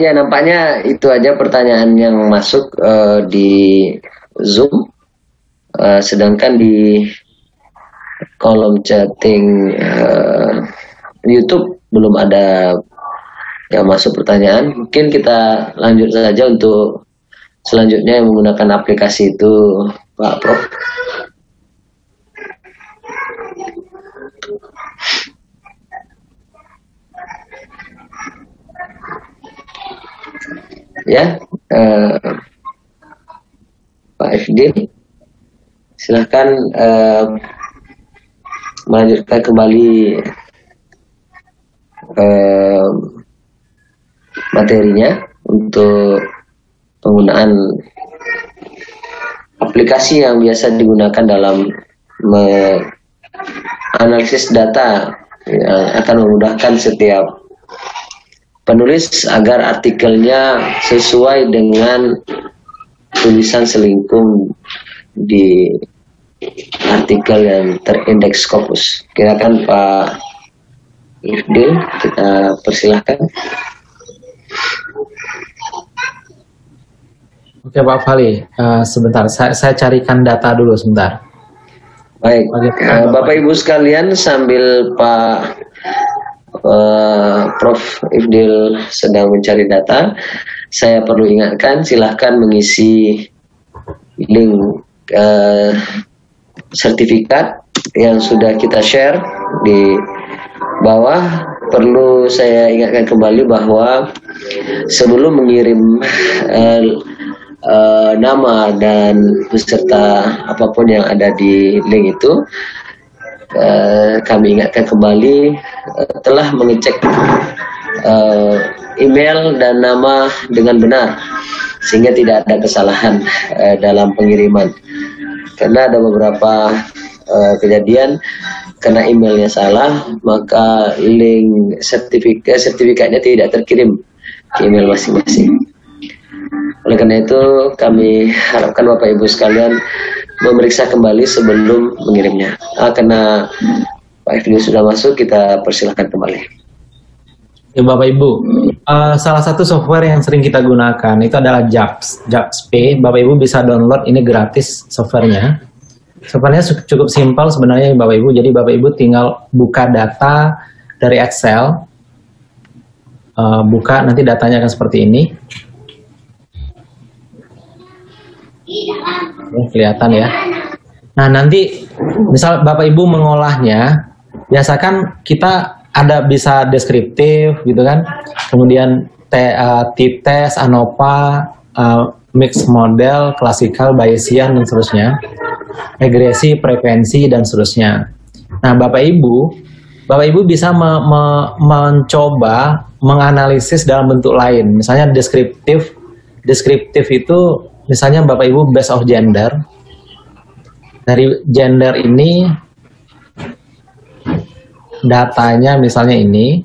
Ya, nampaknya itu aja pertanyaan yang masuk di Zoom. Sedangkan di kolom chatting YouTube belum ada yang masuk pertanyaan. Mungkin kita lanjut saja untuk selanjutnya yang menggunakan aplikasi itu, Pak Prof. Ya, Pak Ifdil, silahkan melanjutkan kembali materinya untuk penggunaan aplikasi yang biasa digunakan dalam menganalisis data yang akan memudahkan setiap penulis agar artikelnya sesuai dengan tulisan selingkung di artikel yang terindeks Scopus. Silakan Pak Ifdil, kita persilahkan. Oke Pak Fali, sebentar, saya carikan data dulu sebentar. Baik, Bapak Ibu sekalian, sambil Pak Prof Ifdil sedang mencari data, saya perlu ingatkan, silahkan mengisi link sertifikat yang sudah kita share di bawah. Perlu saya ingatkan kembali bahwa sebelum mengirim nama dan beserta apapun yang ada di link itu, kami ingatkan kembali telah mengecek email dan nama dengan benar sehingga tidak ada kesalahan dalam pengiriman. Karena ada beberapa kejadian karena emailnya salah, maka link sertifikatnya tidak terkirim ke email masing-masing. Oleh karena itu kami harapkan Bapak Ibu sekalian memeriksa kembali sebelum mengirimnya. Karena Pak Ifdil sudah masuk, kita persilahkan kembali. Ya Bapak Ibu, salah satu software yang sering kita gunakan itu adalah JABSP. Bapak Ibu bisa download, ini gratis softwarenya. Softwarenya cukup simpel sebenarnya Bapak Ibu. Jadi Bapak Ibu tinggal buka data dari Excel, buka, nanti datanya akan seperti ini. Kelihatan ya. Nah nanti misal Bapak Ibu mengolahnya, biasakan kita ada bisa deskriptif gitu kan, kemudian t-test, ANOVA, mix model, klasikal, Bayesian dan seterusnya, regresi, frekuensi dan seterusnya. Nah Bapak Ibu Bapak Ibu bisa mencoba menganalisis dalam bentuk lain. Misalnya deskriptif. Deskriptif itu misalnya Bapak Ibu based of gender. Dari gender ini datanya misalnya ini.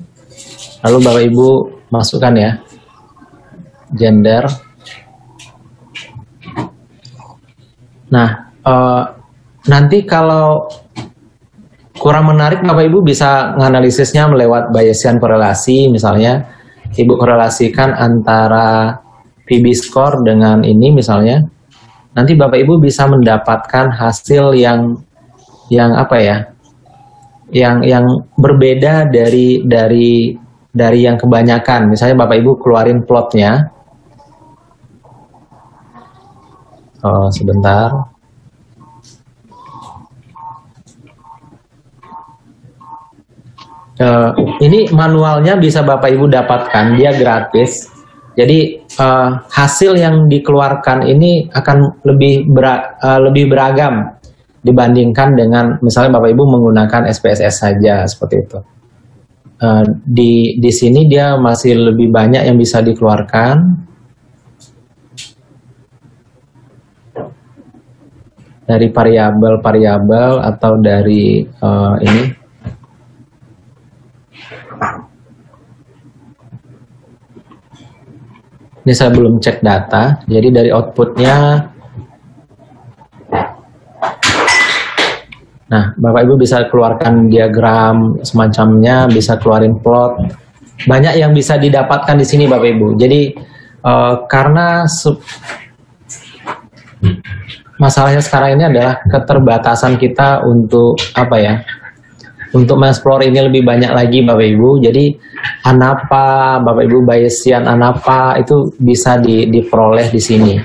Lalu Bapak Ibu masukkan ya. Gender. Nah, nanti kalau kurang menarik, Bapak Ibu bisa menganalisisnya melewat Bayesian korelasi. Misalnya, Ibu korelasikan antara PB score dengan ini misalnya. Nanti Bapak Ibu bisa mendapatkan hasil yang apa ya? Yang berbeda dari yang kebanyakan. Misalnya Bapak Ibu keluarin plotnya. Oh, sebentar. Ini manualnya bisa Bapak Ibu dapatkan, dia gratis. Jadi hasil yang dikeluarkan ini akan lebih beragam dibandingkan dengan misalnya Bapak Ibu menggunakan SPSS saja seperti itu. Di sini dia masih lebih banyak yang bisa dikeluarkan. Dari variabel-variabel atau dari ini. Ini saya belum cek data, jadi dari outputnya, nah Bapak Ibu bisa keluarkan diagram semacamnya, bisa keluarin plot, banyak yang bisa didapatkan di sini Bapak Ibu. Jadi karena masalahnya sekarang ini adalah keterbatasan kita untuk apa ya? Untuk mengeksplor ini lebih banyak lagi Bapak Ibu. Jadi ANAPA, Bapak Ibu Bayesian ANAPA itu bisa diperoleh di sini.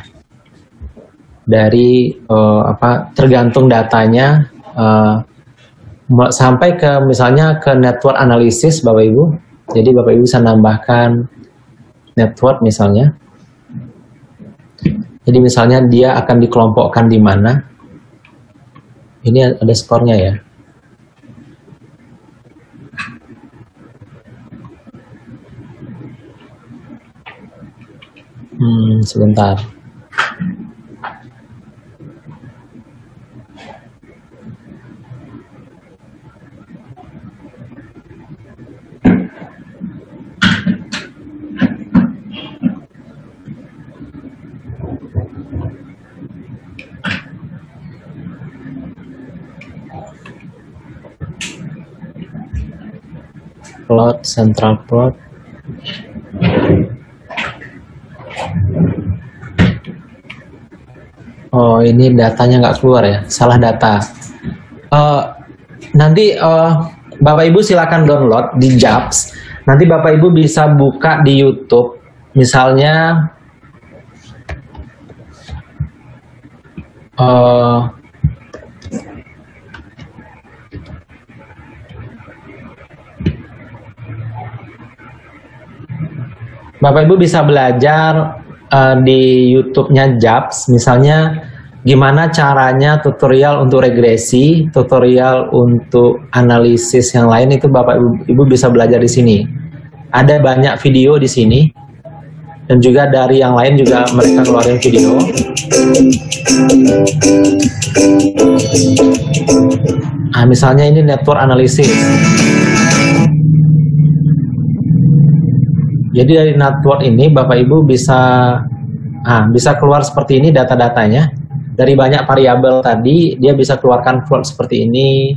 Dari tergantung datanya sampai ke misalnya ke network analisis Bapak Ibu. Jadi Bapak Ibu bisa nambahkan network misalnya. Jadi misalnya dia akan dikelompokkan di mana. Ini ada skornya ya. Sebentar. Plot, central plot. Oh, ini datanya nggak keluar ya, salah data. Nanti Bapak Ibu silakan download di JABS. Nanti Bapak Ibu bisa buka di YouTube, misalnya Bapak Ibu bisa belajar di YouTube-nya JABS, misalnya gimana caranya tutorial untuk regresi, tutorial untuk analisis yang lain itu Bapak Ibu bisa belajar di sini. Ada banyak video di sini dan juga dari yang lain juga mereka keluarin video. Nah, misalnya ini network analysis. Jadi dari network ini Bapak Ibu bisa keluar seperti ini data-datanya. Dari banyak variabel tadi dia bisa keluarkan plot seperti ini.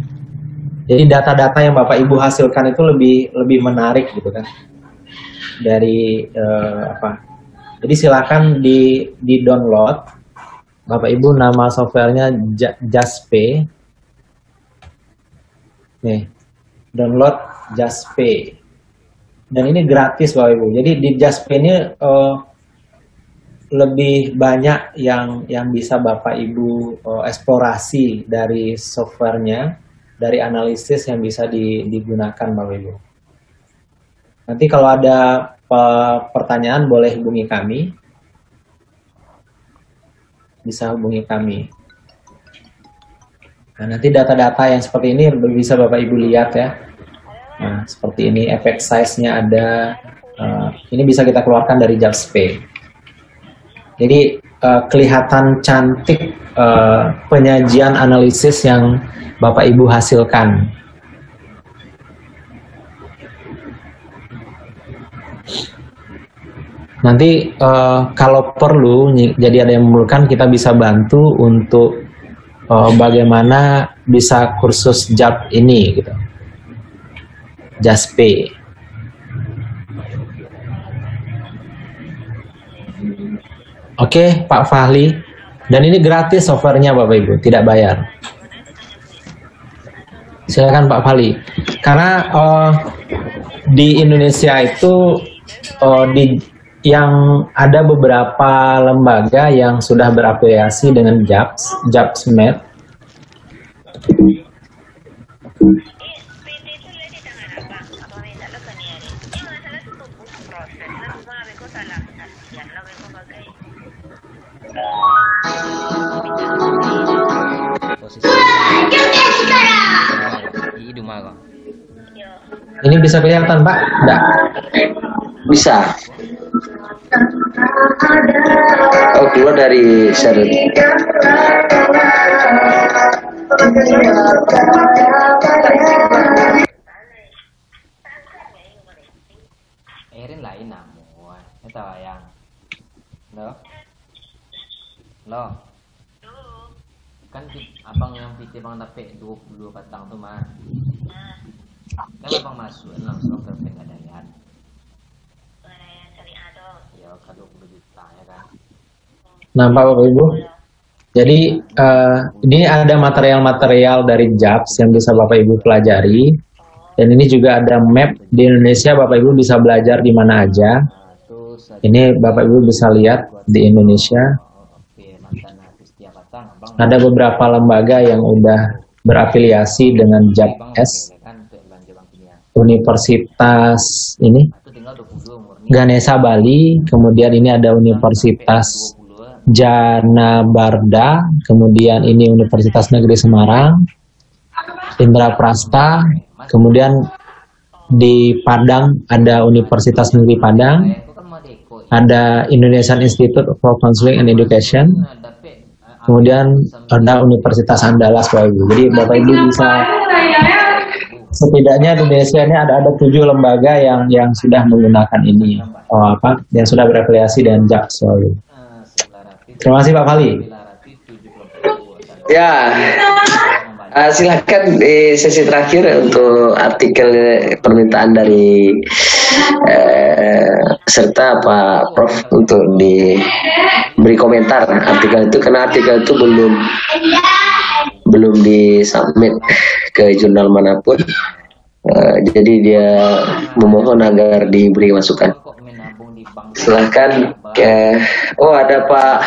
Jadi data-data yang Bapak Ibu hasilkan itu lebih menarik gitu kan. Dari Jadi silakan di download. Bapak Ibu nama softwarenya JASP. Nih, download JASP. Dan ini gratis Bapak Ibu. Jadi di JASP ini lebih banyak yang bisa Bapak Ibu eksplorasi dari softwarenya, dari analisis yang bisa digunakan Bapak Ibu. Nanti kalau ada pertanyaan boleh hubungi kami. Bisa hubungi kami. Nah, nanti data-data yang seperti ini bisa Bapak Ibu lihat ya. Nah, seperti ini efek size-nya ada. Ini bisa kita keluarkan dari JAWS-P. Jadi kelihatan cantik penyajian analisis yang Bapak Ibu hasilkan. Nanti kalau perlu, jadi ada yang memerlukan, kita bisa bantu untuk bagaimana bisa kursus JAP ini, gitu. JASP. Oke, Pak Fahli. Dan ini gratis softwarenya Bapak Ibu, tidak bayar. Silakan Pak Fahli. Karena di Indonesia itu yang ada beberapa lembaga yang sudah berafiliasi dengan JAPSMED. Ini bisa kelihatan Pak? Enggak? Bisa. Oh, keluar dari share. Erin lain namun, itu yang, lo, kan abang yang PT bang dapat 22 batang tuh mah, kan abang masuk langsung ke Pegadaian. Ya, ke 20 juta ya kan. Nampak Bapak Ibu? Jadi ini ada material-material dari JAPS yang bisa Bapak Ibu pelajari. Dan ini juga ada map di Indonesia, Bapak Ibu bisa belajar di mana aja. Ini Bapak Ibu bisa lihat di Indonesia. Ada beberapa lembaga yang udah berafiliasi dengan JAPS. Universitas ini Ganesha Bali, kemudian ini ada Universitas Janabarda, kemudian ini Universitas Negeri Semarang, Indraprasta, kemudian di Padang ada Universitas Negeri Padang, ada Indonesian Institute for Counseling and Education, kemudian ada Universitas Andalas Bapak Ibu. Jadi Bapak Ibu bisa, setidaknya di Indonesia ini ada 7 lembaga yang sudah menggunakan ini, yang sudah berafiliasi dengan JAPS. Terima kasih Pak Fahli. Ya, silakan di sesi terakhir untuk artikel permintaan dari serta Pak Prof untuk diberi komentar artikel itu, karena artikel itu belum disubmit ke jurnal manapun. Jadi dia memohon agar diberi masukan. Silahkan. Oh, ada Pak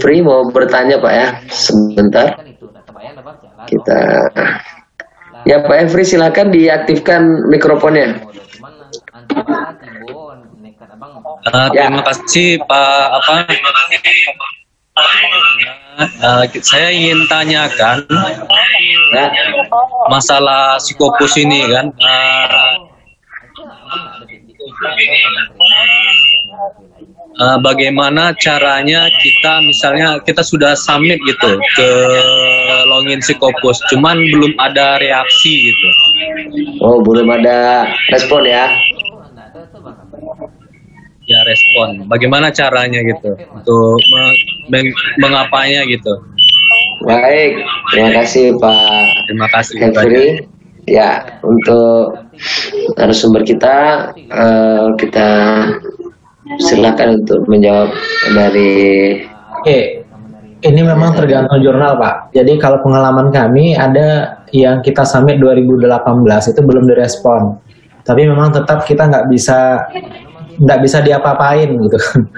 Free mau bertanya Pak ya, sebentar. Kita ya Pak Free, silakan diaktifkan mikrofonnya. Terima kasih Pak saya ingin tanyakan masalah Psikopus ini kan. Bagaimana caranya kita, misalnya kita sudah submit gitu ke login Psikopus, cuman belum ada reaksi gitu. Oh, belum ada respon ya? Ya, respon. Bagaimana caranya gitu untuk mengapanya gitu? Baik, terima kasih Pak. Terima kasih Henry. Ya, untuk narasumber kita, kita silakan untuk menjawab dari. Oke, ini memang tergantung jurnal Pak. Jadi kalau pengalaman kami ada yang kita submit 2018 itu belum direspon. Tapi memang tetap kita nggak bisa diapa-apain gitu kan.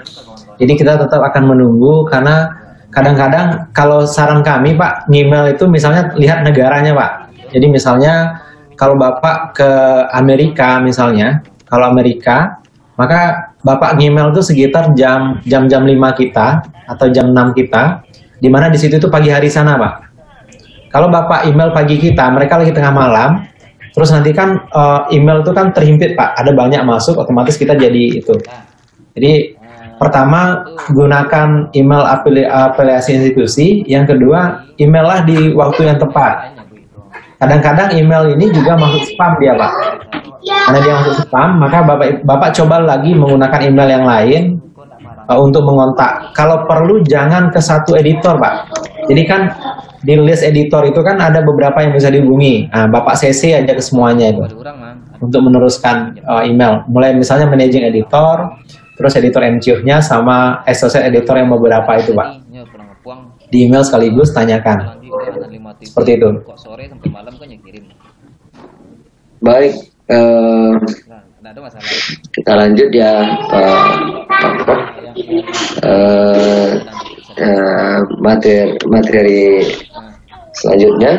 Jadi kita tetap akan menunggu, karena kadang-kadang kalau saran kami Pak, email itu misalnya lihat negaranya Pak. Jadi misalnya kalau Bapak ke Amerika misalnya, kalau Amerika, maka Bapak email itu sekitar jam 5 kita atau jam 6 kita, di mana di situ itu pagi hari sana Pak. Kalau Bapak email pagi kita, mereka lagi tengah malam, Terus nanti kan email itu kan terhimpit Pak, ada banyak masuk, otomatis kita jadi itu. Jadi pertama gunakan email afiliasi institusi, yang kedua email lah di waktu yang tepat. Kadang-kadang email ini juga masuk spam dia Pak. Karena dia masuk spam, maka Bapak coba lagi menggunakan email yang lain untuk mengontak. Kalau perlu jangan ke satu editor Pak. Jadi kan di list editor itu kan ada beberapa yang bisa dihubungi. Nah, Bapak CC aja ke semuanya itu untuk meneruskan email. Mulai misalnya managing editor, terus editor MCU-nya sama associate editor yang beberapa itu Pak. Di email sekaligus tanyakan. Seperti itu. Baik, kita lanjut ya materi selanjutnya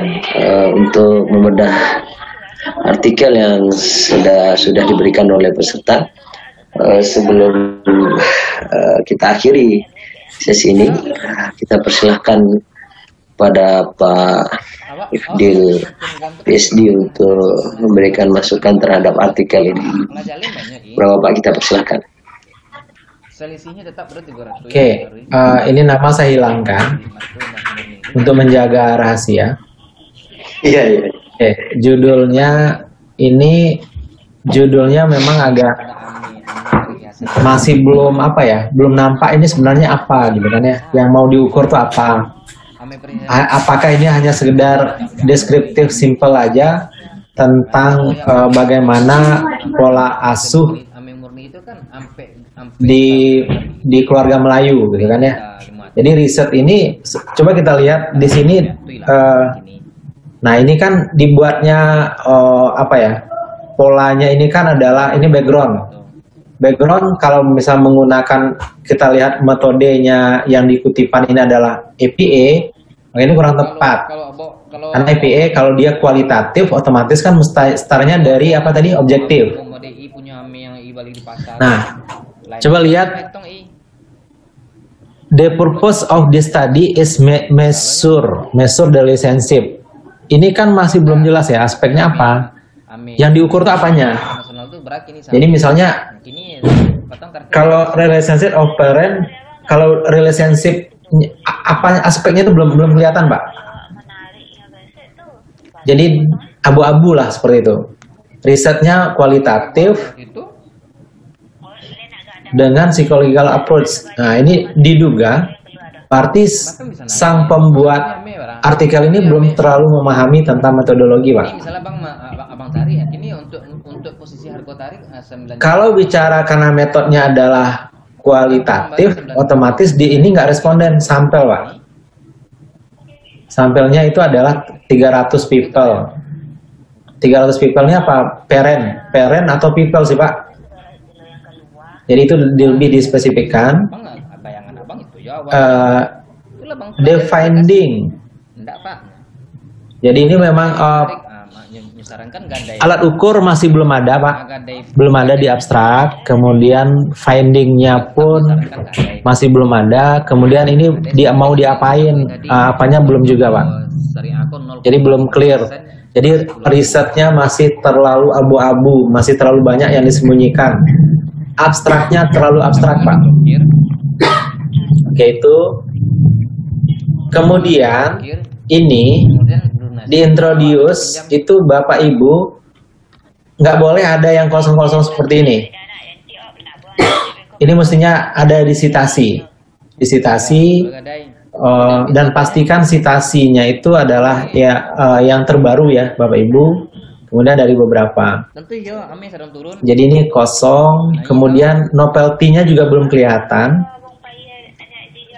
untuk membedah artikel yang sudah diberikan oleh peserta. Sebelum kita akhiri sesi ini, kita persilahkan pada Pak Ifdil PSD untuk memberikan masukan terhadap artikel ini. Berapa Pak, kita persilahkan. Oke, ini nama saya hilangkan untuk menjaga rahasia. Iya. Oke, judulnya memang agak masih belum belum nampak ini sebenarnya apa gitu kan ya, yang mau diukur tuh apa. Apakah ini hanya sekedar deskriptif simple aja tentang bagaimana pola asuh di keluarga Melayu gitu kan ya. Jadi riset ini coba kita lihat di sini. Nah ini kan dibuatnya polanya ini kan adalah ini background kalau misal menggunakan, kita lihat metodenya yang dikutipan ini adalah APA, maka ini kurang tepat. Karena APA kalau dia kualitatif otomatis kan startnya dari apa tadi, objektif. Nah, coba lihat, the purpose of this study is measure the relationship. Ini kan masih belum jelas ya aspeknya apa. Yang diukur itu apanya? Jadi misalnya kalau relationship of parent, kalau relationship apa aspeknya itu belum kelihatan, Pak. Jadi abu-abu lah seperti itu. Risetnya kualitatif dengan psychological approach. Nah, ini diduga berarti sang pembuat artikel ini belum terlalu memahami tentang metodologi, Pak. Abang cari ya. Ini untuk posisi harga tarik 9. Kalau bicara karena metodenya adalah kualitatif, otomatis di ini nggak responden, sampel, Pak. Sampelnya itu adalah 300 people. 300 people-nya apa? Parent atau people sih, Pak? Jadi itu lebih dispesifikkan. Bayangan abang itu ya. The finding. Enggak, Pak. Jadi ini memang alat ukur masih belum ada, Pak. Belum ada di abstrak. Kemudian findingnya pun masih belum ada. Kemudian ini dia mau diapain? Apanya belum juga, Pak. Jadi belum clear. Jadi risetnya masih terlalu abu-abu, masih terlalu banyak yang disembunyikan. Abstraknya terlalu abstrak, Pak. Oke, itu. Kemudian ini diintroduce itu Bapak Ibu nggak boleh ada yang kosong-kosong seperti ini. Ini mestinya ada disitasi, dan pastikan citasinya itu adalah yang terbaru ya Bapak Ibu. Kemudian dari beberapa. Jadi ini kosong. Kemudian novelty-nya juga belum kelihatan.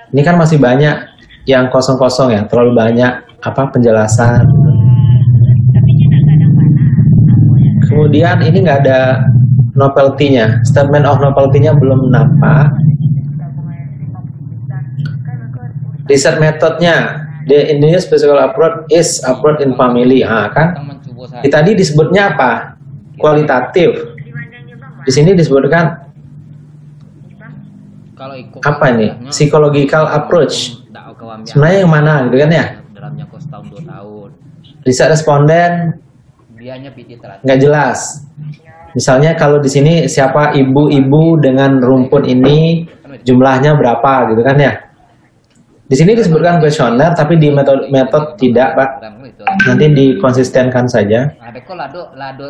Ini kan masih banyak yang kosong-kosong ya, terlalu banyak penjelasan. Kemudian ini nggak ada novelty-nya, statement of novelty-nya belum nampak. Riset metodnya, the Indian special approach is approach in family. Kan? Tadi disebutnya apa? Kualitatif. Di sini disebutkan apa ini? Psychological approach. Sebenarnya yang mana gitu kan ya? Riset responden Biarnya PT teratur. nggak jelas. Misalnya kalau di sini siapa ibu-ibu dengan rumpun ini jumlahnya berapa gitu kan ya. Di sini disebutkan kuesioner tapi di metode tidak, Pak. Nanti dikonsistenkan saja. Ada kok lado lado.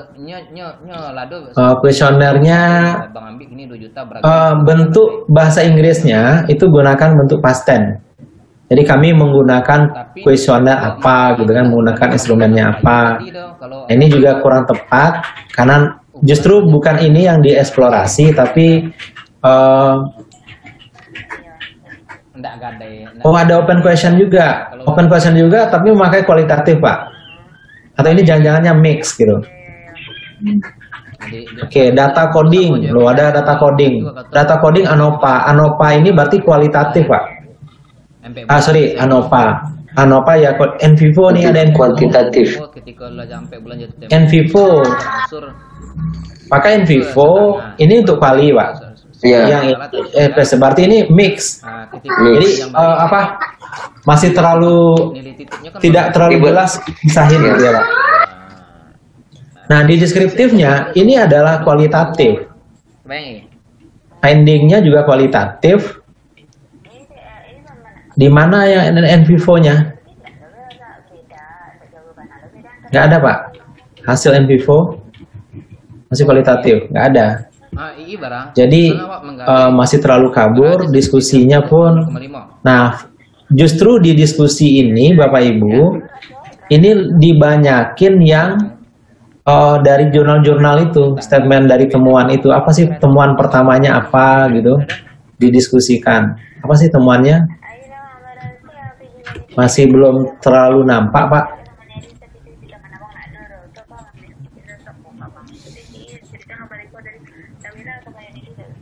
Kuesionernya Bang ambil ini 2 juta berapa? bentuk bahasa Inggrisnya itu gunakan bentuk past tense. Jadi kami menggunakan kuesioner apa gitu kan, menggunakan instrumennya apa. Nah, ini juga kurang tepat karena justru bukan ini yang dieksplorasi tapi ada open question juga. Open question juga tapi memakai kualitatif, Pak. Atau ini jangan-jangannya mix gitu. Oke, data coding. Loh, ada data coding. Data coding ANOPA. ANOPA ini berarti kualitatif, Pak. Sorry, ANOPA. ANOPA ya, NVivo nih ada kuantitatif. NVivo. Pakai NVivo ini untuk quali, Pak. Iya. Yang berarti ini mix. Jadi apa? Masih terlalu tidak terlalu jelas pisahin gitu ya, Pak. Nah, di deskriptifnya ini adalah kualitatif. Findingnya juga kualitatif. Di mana yang NVivo-nya? Nggak ada, Pak. Hasil NVivo masih kualitatif, nggak ada. Jadi masih terlalu kabur diskusinya pun. Nah, justru di diskusi ini Bapak Ibu ini dibanyakin yang dari jurnal-jurnal itu, statement dari temuan itu. Apa sih temuan pertamanya apa gitu didiskusikan. Apa sih temuannya? Masih belum terlalu nampak, Pak.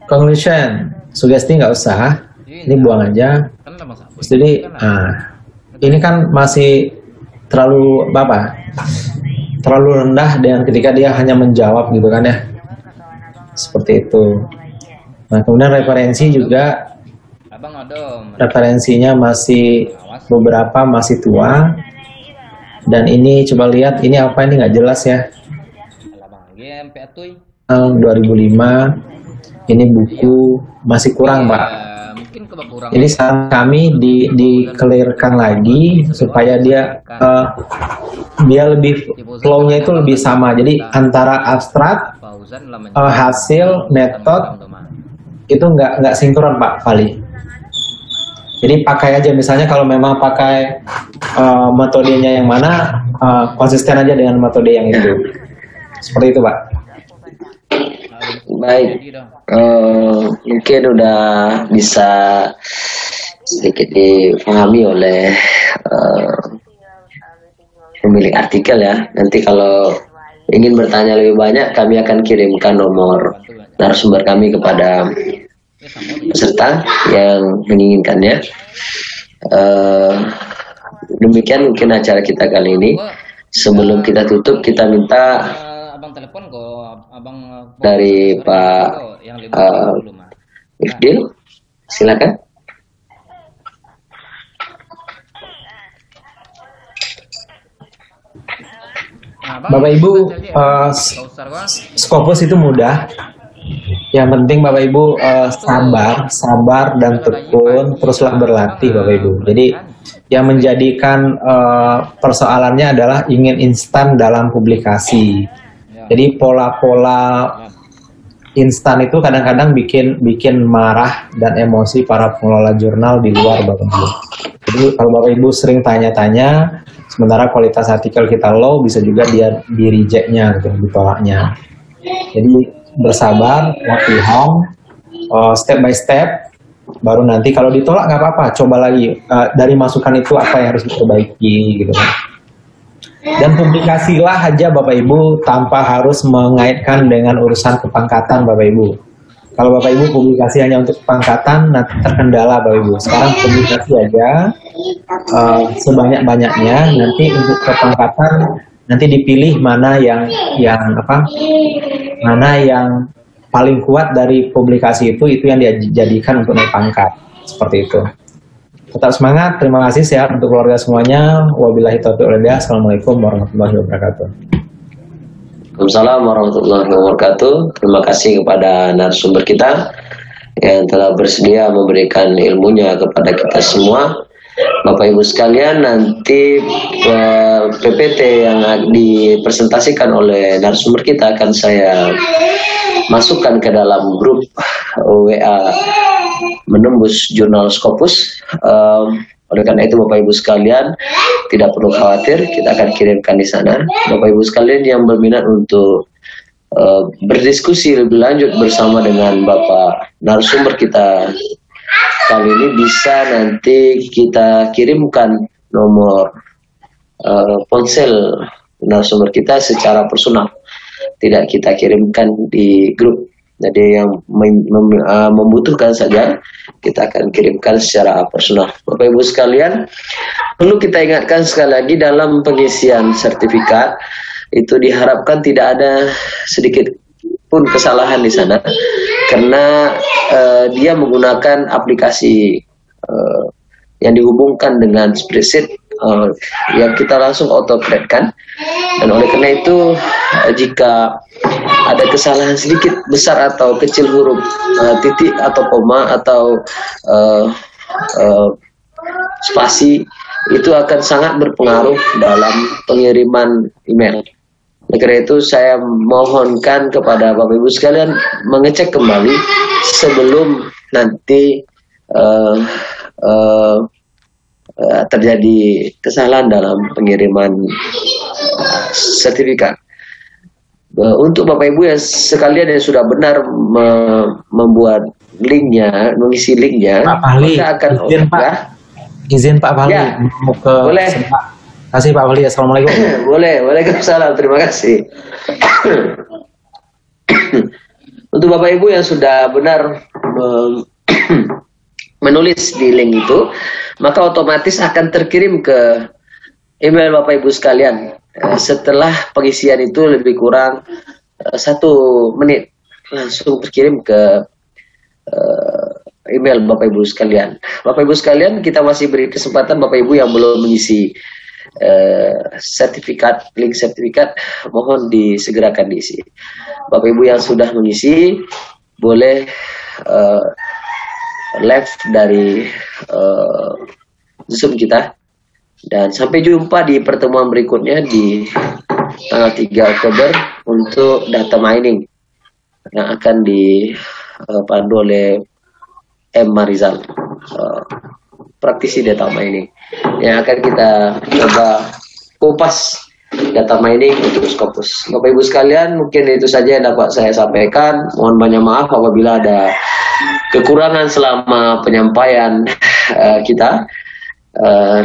Conclusion, sugesti nggak usah, ini buang aja. Jadi, ini kan masih terlalu terlalu rendah dengan ketika dia hanya menjawab gitu kan ya, seperti itu. Nah, kemudian referensi juga, referensinya masih beberapa masih tua. Dan ini coba lihat, ini apa ini nggak jelas ya. 2005. Ini buku masih kurang, Pak. Jadi kami di-clearkan lagi supaya dia lebih flow-nya itu lebih sama. Jadi antara abstrak, hasil, metode itu nggak sinkron, Pak Fali. Jadi pakai aja misalnya kalau memang pakai metodenya yang mana, konsisten aja dengan metode yang itu. Seperti itu, Pak. Baik, mungkin udah bisa sedikit dipahami oleh pemilik artikel ya. Nanti kalau ingin bertanya lebih banyak, kami akan kirimkan nomor narasumber kami kepada peserta yang menginginkannya. Demikian mungkin acara kita kali ini. Sebelum kita tutup, kita minta dari Pak Ifdil, silakan. Bapak Ibu, Scopus itu mudah. Yang penting Bapak Ibu sabar dan tekun, teruslah berlatih Bapak Ibu. Jadi yang menjadikan persoalannya adalah ingin instan dalam publikasi. Jadi pola-pola instan itu kadang-kadang bikin marah dan emosi para pengelola jurnal di luar Bapak Ibu. Jadi kalau Bapak Ibu sering tanya-tanya, sementara kualitas artikel kita low, bisa juga dia di-reject-nya, gitu, ditolaknya. Jadi bersabar, latihan, step by step, baru nanti kalau ditolak nggak apa-apa, coba lagi dari masukan itu apa yang harus diperbaiki, gitu kan. Dan publikasilah aja Bapak Ibu tanpa harus mengaitkan dengan urusan kepangkatan Bapak Ibu. Kalau Bapak Ibu publikasi hanya untuk kepangkatan, nanti terkendala Bapak Ibu. Sekarang publikasi aja sebanyak-banyaknya. Nanti untuk kepangkatan nanti dipilih mana yang paling kuat dari publikasi itu yang dijadikan untuk naik pangkat. Seperti itu. Tetap semangat, terima kasih, sehat untuk keluarga semuanya. Wabillahi taufiq wal hidayah. Assalamualaikum warahmatullahi wabarakatuh. Waalaikumsalam warahmatullahi wabarakatuh. Terima kasih kepada narasumber kita yang telah bersedia memberikan ilmunya kepada kita semua. Bapak Ibu sekalian, nanti PPT yang dipresentasikan oleh narasumber kita akan saya masukkan ke dalam grup WA Menembus Jurnal Scopus. Oleh karena itu Bapak Ibu sekalian tidak perlu khawatir, kita akan kirimkan di sana. Bapak Ibu sekalian yang berminat untuk berdiskusi lebih lanjut bersama dengan Bapak narasumber kita kali ini, bisa nanti kita kirimkan nomor ponsel narasumber kita secara personal, tidak kita kirimkan di grup. Jadi yang membutuhkan saja kita akan kirimkan secara personal. Bapak Ibu sekalian, perlu kita ingatkan sekali lagi, dalam pengisian sertifikat itu diharapkan tidak ada sedikit pun kesalahan di sana, karena dia menggunakan aplikasi yang dihubungkan dengan spreadsheet yang kita langsung auto-create kan. Dan oleh karena itu jika ada kesalahan sedikit, besar atau kecil huruf, titik atau koma atau spasi, itu akan sangat berpengaruh dalam pengiriman email. Oleh karena itu saya mohonkan kepada Bapak Ibu sekalian mengecek kembali sebelum nanti terjadi kesalahan dalam pengiriman sertifikat. Untuk Bapak Ibu yang sekalian yang sudah benar membuat linknya, mengisi linknya, Pak Fahli, maka akan izin Pak Fahli Ya, mau ke boleh. Terima kasih Pak Fahli. Assalamualaikum. Boleh, waalaikumsalam, terima kasih. Untuk Bapak Ibu yang sudah benar menulis di link itu, maka otomatis akan terkirim ke email Bapak Ibu sekalian. Setelah pengisian itu lebih kurang 1 menit, langsung terkirim ke email Bapak Ibu sekalian. Bapak Ibu sekalian, kita masih beri kesempatan Bapak Ibu yang belum mengisi sertifikat, link sertifikat, mohon disegerakan diisi. Bapak Ibu yang sudah mengisi boleh live dari Zoom kita. Dan sampai jumpa di pertemuan berikutnya di tanggal 3 Oktober untuk data mining yang akan dipandu oleh M. Marizal, praktisi data mining, yang akan kita coba kupas data mining untuk Scopus. Bapak Ibu sekalian, mungkin itu saja yang dapat saya sampaikan. Mohon banyak maaf apabila ada kekurangan selama penyampaian kita.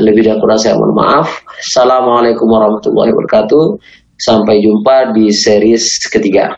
Lebih dan kurang saya mohon maaf. Assalamualaikum warahmatullahi wabarakatuh. Sampai jumpa di series ketiga.